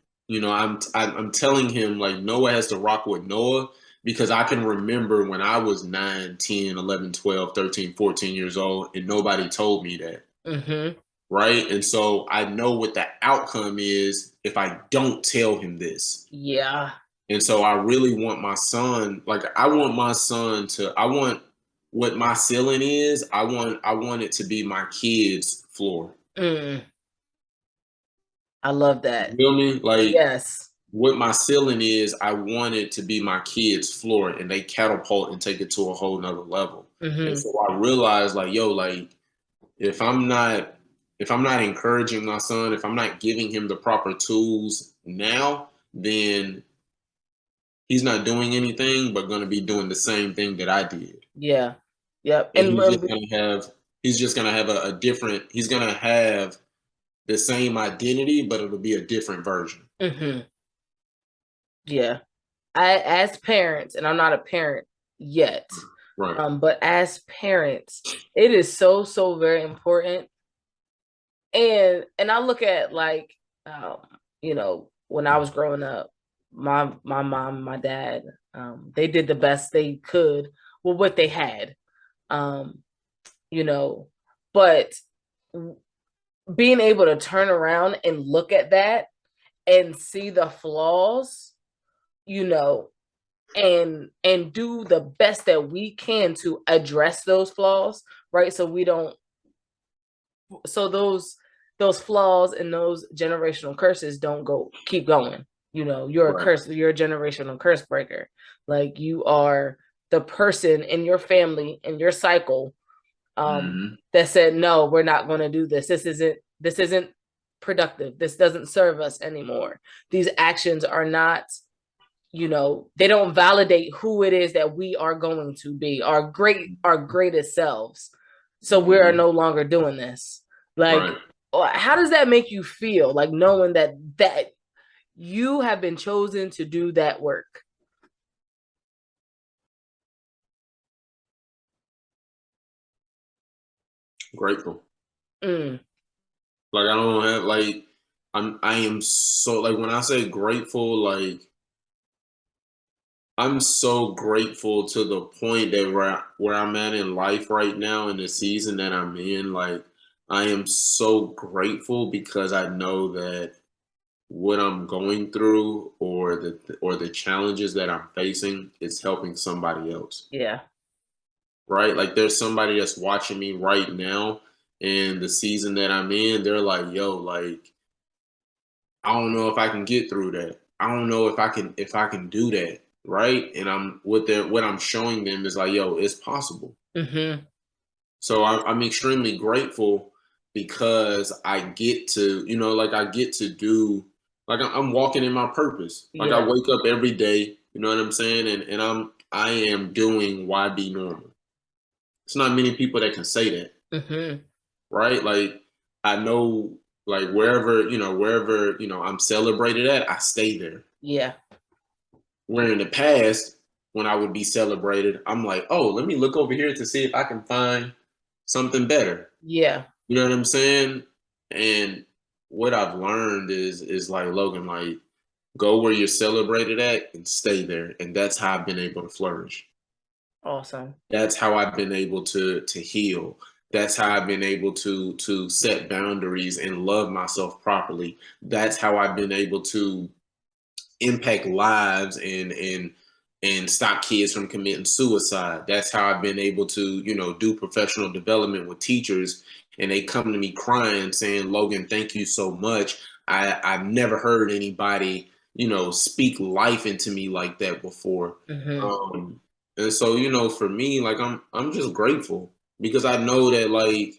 I'm telling him like Noah has to rock with Noah because I can remember when I was 9, 10, 11, 12, 13, 14 years old and nobody told me that. Mm-hmm. Right. And so I know what the outcome is if I don't tell him this. Yeah. And so I really want my son, I want my son I want what my ceiling is, I want it to be my kids' floor. Mm. I love You that. feel me? Like Yes. what my ceiling is, I want it to be my kids' floor and they catapult and take it to a whole nother level. And Mm-hmm. so I realized like, yo, like if I'm not if I'm not encouraging my son, if I'm not giving him the proper tools now, then he's not doing anything but going to be doing the same thing that I did. Yeah. Yep. And he's just gonna have a different he's gonna have the same identity, but it'll be a different version. Mm-hmm. Yeah. As parents, and I'm not a parent yet, Right. but as parents, it is so, so very important. And I look at like, um, when I was growing up, my mom, my dad, they did the best they could with what they had. Um, you know, but being able to turn around and look at that and see the flaws, you know, and do the best that we can to address those flaws, right? So we don't so those flaws and those generational curses don't keep going. You're a Right. curse, you're a generational curse breaker. Like you are the person in your family in your cycle Mm-hmm. that said, no, we're not going to do this. This isn't productive. This doesn't serve us anymore. These actions are not, they don't validate who it is that we are going to be, our greatest selves. So we are Mm-hmm. no longer doing this. Like, Right. how does that make you feel? Like knowing that you have been chosen to do that work. Grateful. Mm, Like I don't have like I am so like when I say grateful, like I'm so grateful to the point that where I'm at in life right now in the season that I'm in. Like I am so grateful because I know that what I'm going through or the challenges that I'm facing is helping somebody else. yeah. Right? Like there's somebody that's watching me right now and the season that I'm in, they're like, yo, like I don't know if I can get through that. I don't know if I can do that. Right. And what I'm showing them is like, yo, it's possible. Mm-hmm. So I'm extremely grateful because I get to, I get to do, like I'm walking in my purpose. Like I Yeah. wake up every day, you know what I'm saying? And I am doing why be normal. It's not many people that can say that, Mm-hmm. right? Like I know like wherever I'm celebrated at, I stay there. Yeah. Where in the past, when I would be celebrated, I'm like, oh, let me look over here to see if I can find something better. Yeah. You know what I'm saying? And what I've learned is like, Logan, like, go where you're celebrated at and stay there. And that's how I've been able to flourish. Awesome. That's how I've been able to heal. That's how I've been able to set boundaries and love myself properly. That's how I've been able to impact lives and stop kids from committing suicide. That's how I've been able to, do professional development with teachers, and they come to me crying saying, Logan, thank you so much. I've never heard anybody, speak life into me like that before. Mm-hmm. Um, and so, for me, like I'm just grateful because I know that like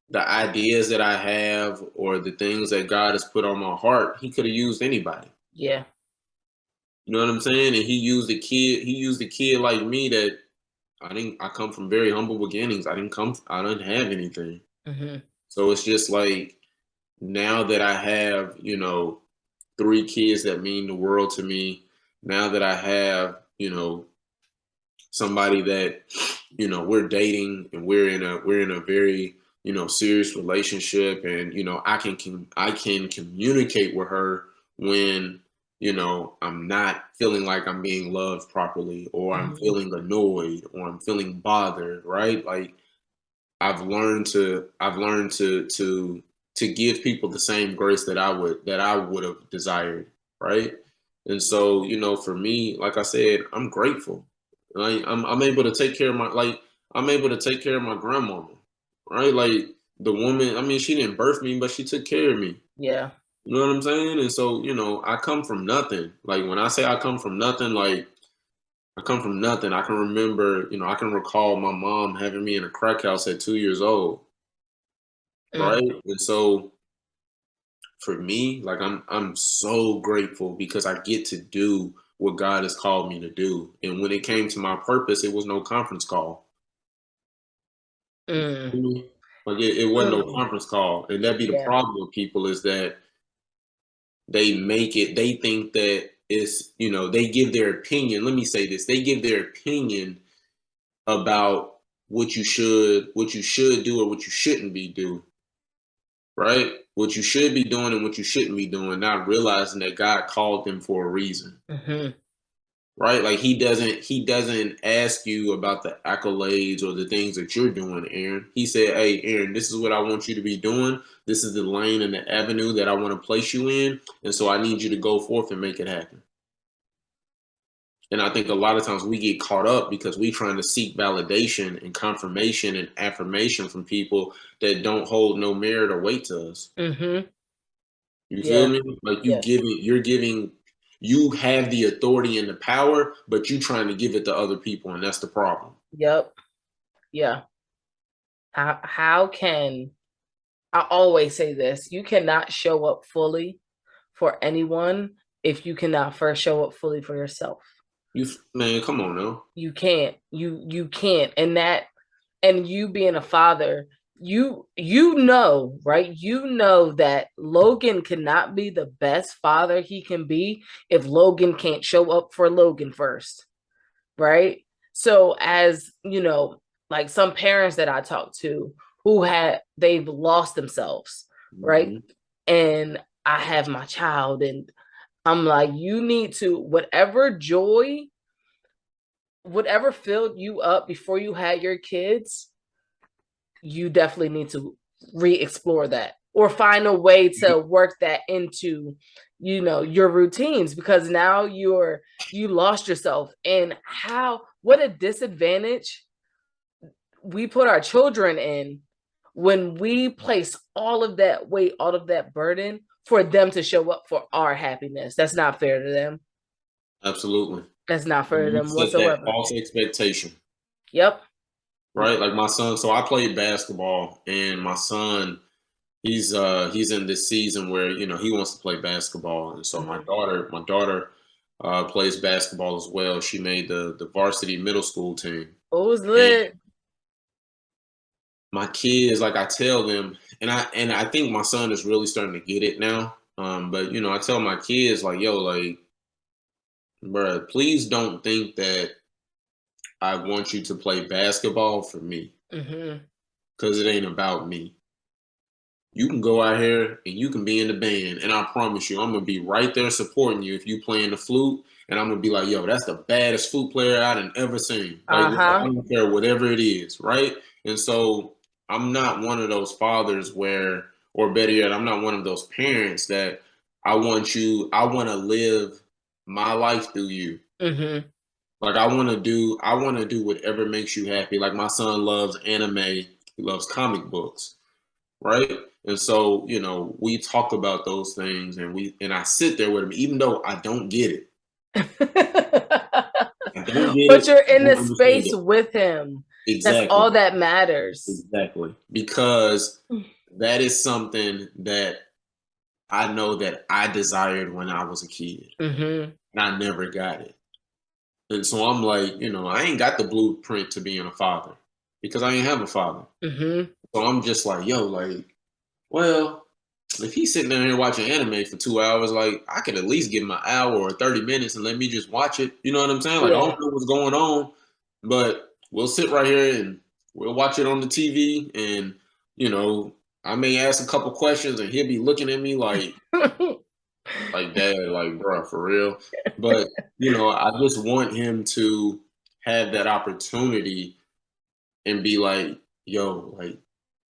the ideas that I have or the things that God has put on my heart, he could have used anybody. Yeah. You know what I'm saying? And he used a kid like me that I come from very humble beginnings. I didn't have anything. Mm-hmm. So it's just like now that I have, three kids that mean the world to me, now that I have, somebody that, we're dating and we're in a very, serious relationship, and I can communicate with her when I'm not feeling like I'm being loved properly, or I'm Mm-hmm. feeling annoyed, or I'm feeling bothered, right? Like I've learned to give people the same grace that I would have desired, right? And so, for me, like I said, I'm grateful. Like I'm able to take care of I'm able to take care of my grandmama, right? Like the woman, I mean, she didn't birth me, but she took care of me. Yeah. You know what I'm saying? And so, I come from nothing. Like when I say I come from nothing, like I come from nothing. I can remember, I can recall my mom having me in a crack house at 2 years old, Mm. right? And so for me, like I'm so grateful because I get to do what God has called me to do. And when it came to my purpose, it was no conference call. You Mm. feel me? Like it wasn't no Mm. conference call. And that'd be the Yeah. problem with people is that they think that it's, they give their opinion. Let me say this. They give their opinion about what you should do or what you shouldn't be doing, right? What you should be doing and what you shouldn't be doing, not realizing that God called them for a reason, Mm-hmm. right? Like he doesn't ask you about the accolades or the things that you're doing, Aaron. He said, "Hey, Aaron, this is what I want you to be doing. This is the lane and the avenue that I want to place you in, and so I need you to go forth and make it happen." And I think a lot of times we get caught up because we trying to seek validation and confirmation and affirmation from people that don't hold no merit or weight to us. Mm-hmm. You feel Yeah. me? Like Yeah. you have the authority and the power, but you trying to give it to other people, and that's the problem. Yep. Yeah. How can I always say this? You cannot show up fully for anyone if you cannot first show up fully for yourself. Man, come on now. You can't. You can't. And you being a father, you know, right? You know that Logan cannot be the best father he can be if Logan can't show up for Logan first, right? So as, like some parents that I talk to who they've lost themselves, right? Hmm. And I have my child and I'm like, you need to, whatever joy, whatever filled you up before you had your kids, you definitely need to re-explore that or find a way to work that into your routines, because now you lost yourself. And what a disadvantage we put our children in when we place all of that weight, all of that burden for them to show up for our happiness. That's not fair to them. Absolutely. That's not fair to You them set that whatsoever. false expectation, Yep. right? Like my son. So I played basketball, and my son, he's in this season where he wants to play basketball, and so my Mm-hmm. daughter plays basketball as well. She made the varsity middle school team, It was and lit. my kids, like I tell them, and I think my son is really starting to get it now. But I tell my kids like, yo, like bruh, please don't think that I want you to play basketball for me, because it ain't about me. You can go out here and you can be in the band, and I promise you, I'm gonna be right there supporting you if you playing the flute, and I'm gonna be like, yo, that's the baddest flute player I done ever seen. Like, I don't care whatever it is, right? And so I'm not one of those fathers where, or better yet, I'm not one of those parents that I want to live my life through you. Like I want to do whatever makes you happy. Like my son loves anime, he loves comic books, right? And so, we talk about those things, and I sit there with him, even though I don't get it. I don't get But it. you're I in don't the understand space it. with him. Exactly. That's all that matters. Exactly. Because that is something that I know that I desired when I was a kid. And I never got it. And so I'm like, I ain't got the blueprint to being a father because I ain't have a father. So I'm just like, yo, like, well, if he's sitting down here watching anime for 2 hours, like I could at least give him an hour or 30 minutes and let me just watch it. You know what I'm saying? Like I don't know what's going on, but we'll sit right here and we'll watch it on the TV, and I may ask a couple questions and he'll be looking at me like dad, like bro, for real. But I just want him to have that opportunity and be like, yo, like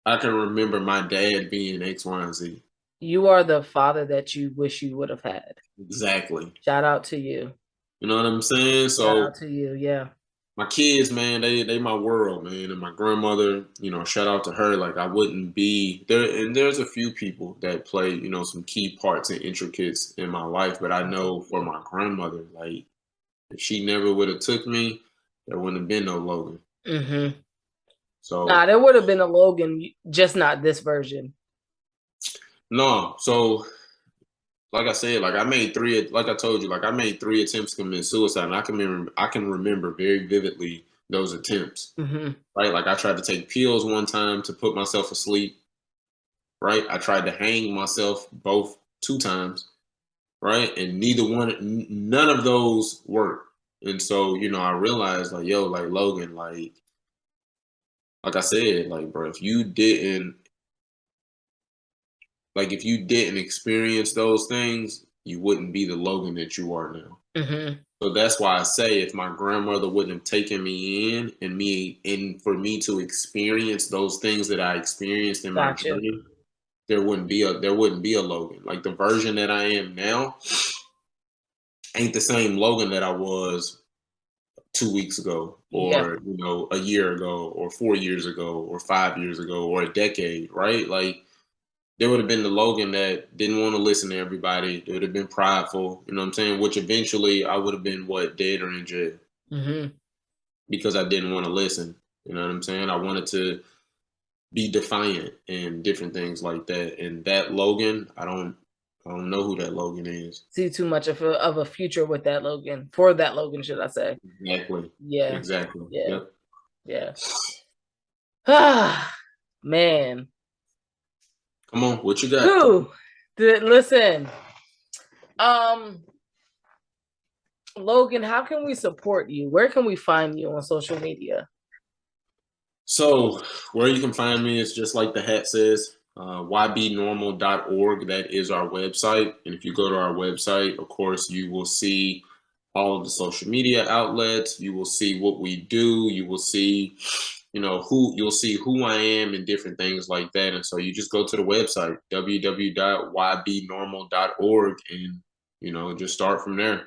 I can remember my dad being X, Y, and Z. You are the father that you wish you would have had. Exactly. Shout out to you. You know what I'm saying? So shout out to you, yeah. My kids, man, they my world, man. And my grandmother, shout out to her. Like I wouldn't be there. And there's a few people that play, some key parts and intricates in my life. But I know for my grandmother, like if she never would have took me, there wouldn't have been no Logan. So there would have been a Logan, just not this version. No, so like I said, like I made three. Like I told you, like I made 3 attempts to commit suicide, and I can remember very vividly those attempts. Right, like I tried to take pills one time to put myself asleep. Right, I tried to hang myself 2 times. Right, and none of those worked. And so I realized like, yo, like Logan, like I said, like bro, if you didn't experience those things, you wouldn't be the Logan that you are now. So that's why I say if my grandmother wouldn't have taken me in and for me to experience those things that I experienced in my journey, there wouldn't be a Logan. Like the version that I am now ain't the same Logan that I was 2 weeks ago, or a year ago, or 4 years ago, or 5 years ago, or a decade, right? Like there would have been the Logan that didn't want to listen to everybody. It would have been prideful, you know what I'm saying? Which eventually I would have been dead or in jail. Because I didn't want to listen. You know what I'm saying? I wanted to be defiant and different things like that. And that Logan, I don't know who that Logan is. See too much of a future with that Logan. For that Logan, should I say? Exactly. Yeah. Exactly. Yeah. Yep. Yeah. Ah, man. Come on, what you got? Listen. Logan, how can we support you? Where can we find you on social media? So where you can find me is just like the hat says, ybnormal.org. That is our website. And if you go to our website, of course, you will see all of the social media outlets. You will see what we do. You will see, you'll see who I am and different things like that. And so you just go to the website, www.ybnormal.org, and, just start from there.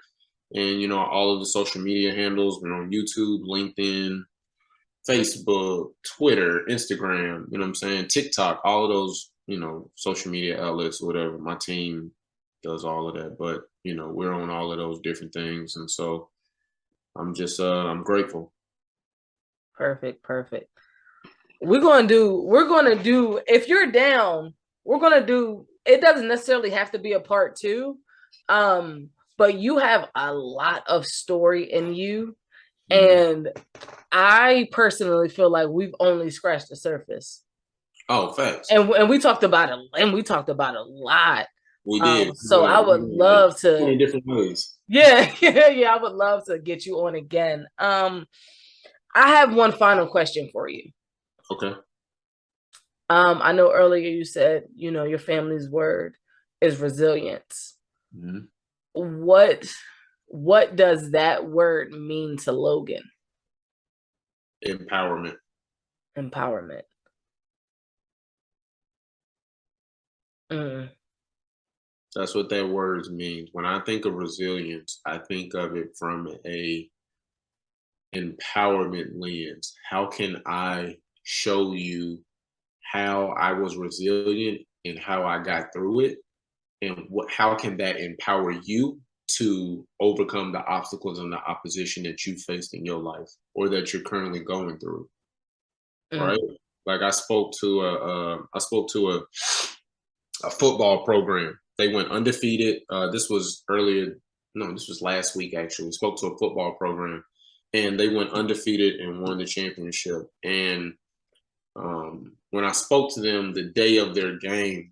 And, all of the social media handles, we're on YouTube, LinkedIn, Facebook, Twitter, Instagram, you know what I'm saying? TikTok, all of those, social media outlets, whatever. My team does all of that, but we're on all of those different things. And so I'm just I'm grateful. Perfect. We're gonna do, if you're down, it doesn't necessarily have to be a part 2. But you have a lot of story in you. And I personally feel like we've only scratched the surface. Oh, facts. And we talked about it, a lot. We did. So I would love to. In different ways. Yeah, yeah. I would love to get you on again. I have one final question for you. Okay. I know earlier you said, your family's word is resilience. Mm-hmm. What does that word mean to Logan? Empowerment. Empowerment. Mm. That's what that word means. When I think of resilience, I think of it from a empowerment lens. How can I show you how I was resilient and how I got through it? And how can that empower you to overcome the obstacles and the opposition that you faced in your life or that you're currently going through? Mm. Right? Like I spoke to a football program. They went undefeated. This was earlier. No, this was last week actually. We spoke to a football program, and they went undefeated and won the championship. And when I spoke to them the day of their game,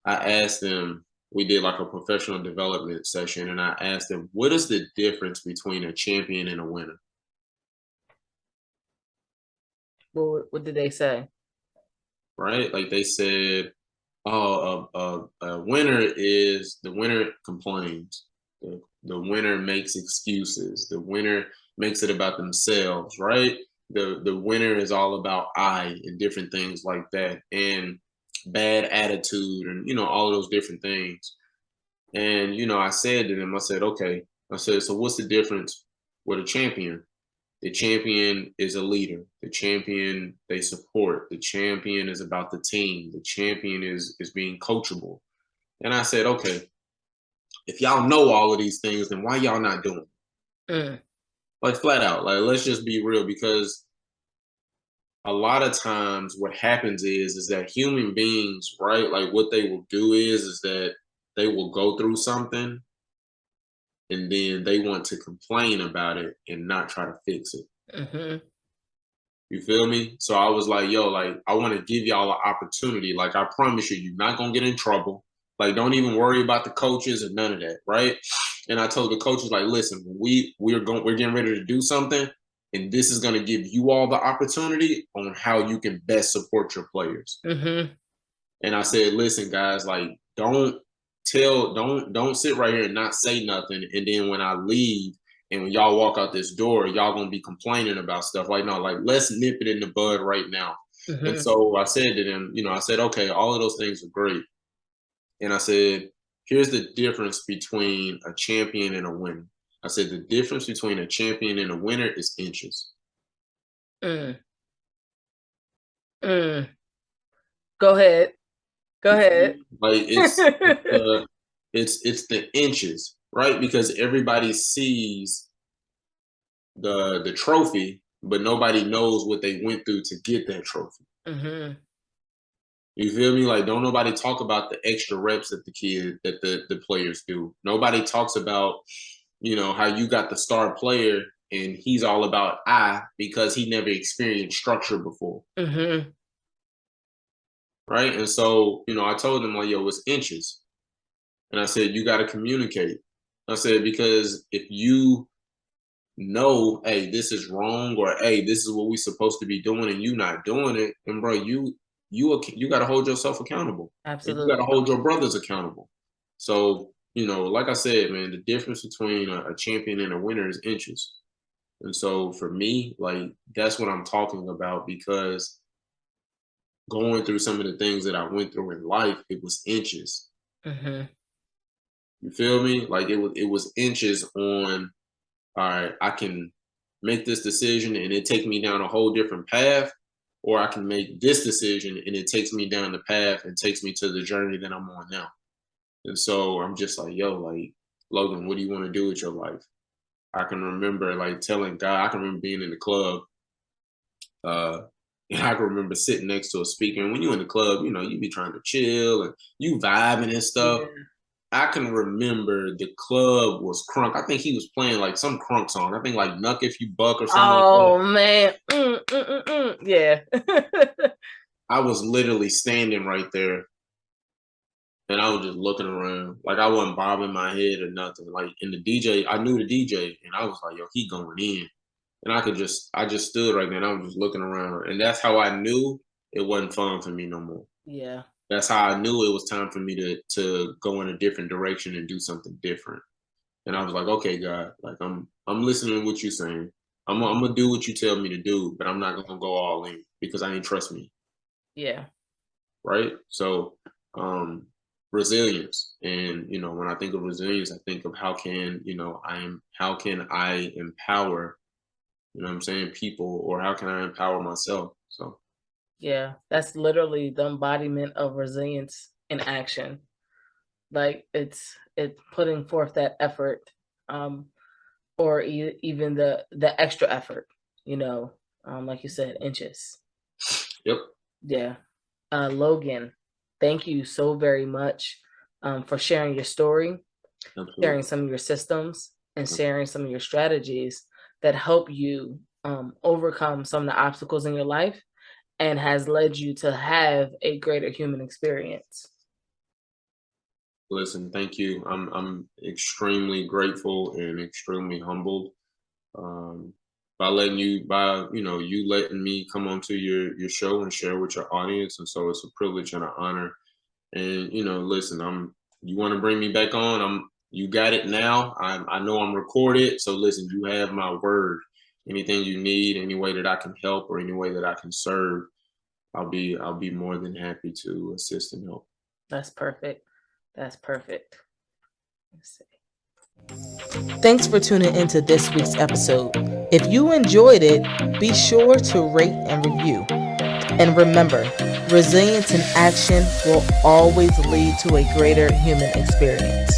I asked them. We did like a professional development session, and I asked them, "What is the difference between a champion and a winner?" What did they say? Right? Like they said, oh, a winner is the winner complains. The winner makes excuses. The winner makes it about themselves, right? The winner is all about I and different things like that, and bad attitude, and all of those different things. And I said to them, I said, okay, I said, so what's the difference with a champion? The champion is a leader. The champion they support. The champion is about the team. The champion is being coachable. And I said, okay, if y'all know all of these things, then why y'all not doing it? Mm. Like flat out. Like let's just be real because a lot of times what happens is that human beings, right? Like what they will do is that they will go through something and then they want to complain about it and not try to fix it. Mm-hmm. You feel me? So I was like, yo, like, I want to give y'all an opportunity. Like, I promise you, you're not going to get in trouble. Like, don't even worry about the coaches and none of that, right? And I told the coaches, like, listen, we're getting ready to do something, and this is going to give you all the opportunity on how you can best support your players. Mm-hmm. And I said, listen, guys, like, don't sit right here and not say nothing. And then when I leave and when y'all walk out this door, y'all gonna be complaining about stuff. Like, no, like let's nip it in the bud right now. And Mm-hmm. so I said to them, I said, okay, all of those things are great. And I said, here's the difference between a champion and a winner. I said the difference between a champion and a winner is inches. Mm. Mm. Go ahead. Go You feel ahead. me? Like it's the inches, right? Because everybody sees the trophy, but nobody knows what they went through to get that trophy. Mm-hmm. You feel me? Like don't nobody talk about the extra reps that the players do. Nobody talks about, how you got the star player and he's all about I because he never experienced structure before. Mm-hmm. Right. And so, I told them like, yo, it's inches. And I said, you got to communicate. I said, because if you know, hey, this is wrong, or hey, this is what we supposed to be doing, and you not doing it, and bro, you got to hold yourself accountable, and you got to Absolutely. hold your brothers accountable. So, like I said, man, the difference between a champion and a winner is inches. And so for me, like that's what I'm talking about because going through some of the things that I went through in life, it was inches. Mm-hmm. You feel me? Like it was inches on, all right, I can make this decision and it take me down a whole different path, or I can make this decision and it takes me down the path and takes me to the journey that I'm on now. And so I'm just like, yo, like, Logan, what do you want to do with your life? I can remember like telling God, I can remember being in the club, and I can remember sitting next to a speaker. And when you're in the club, you be trying to chill and you vibing and stuff. Yeah. I can remember the club was crunk. I think he was playing like some crunk song. I think like "Nuck If You Buck" or something like that. Oh man. Yeah. I was literally standing right there, and I was just looking around. Like I wasn't bobbing my head or nothing. Like in the DJ, I knew the DJ, and I was like, "Yo, he going in." And I just stood right there, and I was just looking around, and that's how I knew it wasn't fun for me no more. Yeah. That's how I knew it was time for me to go in a different direction and do something different. And I was like, "Okay, God, like I'm listening to what you're saying. I'm gonna do what you tell me to do, but I'm not gonna go all in because I ain't trust me." Yeah. Right? So, um, resilience, and when I think of resilience, I think of how can I empower, what I'm saying, people, or how can I empower myself? So, Yeah. That's literally the embodiment of resilience in action. Like it's putting forth that effort, um, or even the extra effort, you know, like you said, inches. yep, Yeah. Logan, thank you so very much for sharing your story, sharing absolutely. some of your systems, and sharing some of your strategies that help you overcome some of the obstacles in your life and has led you to have a greater human experience. Listen, thank you. I'm extremely grateful and extremely humbled, um, by you letting me come onto your show and share with your audience. And so it's a privilege and an honor. And listen, you want to bring me back on? You got it now. I know I'm recorded. So listen, you have my word. Anything you need, any way that I can help or any way that I can serve, I'll be more than happy to assist and help. That's perfect. That's perfect. Let's see. Thanks for tuning into this week's episode. If you enjoyed it, be sure to rate and review. And remember, resilience in action will always lead to a greater human experience.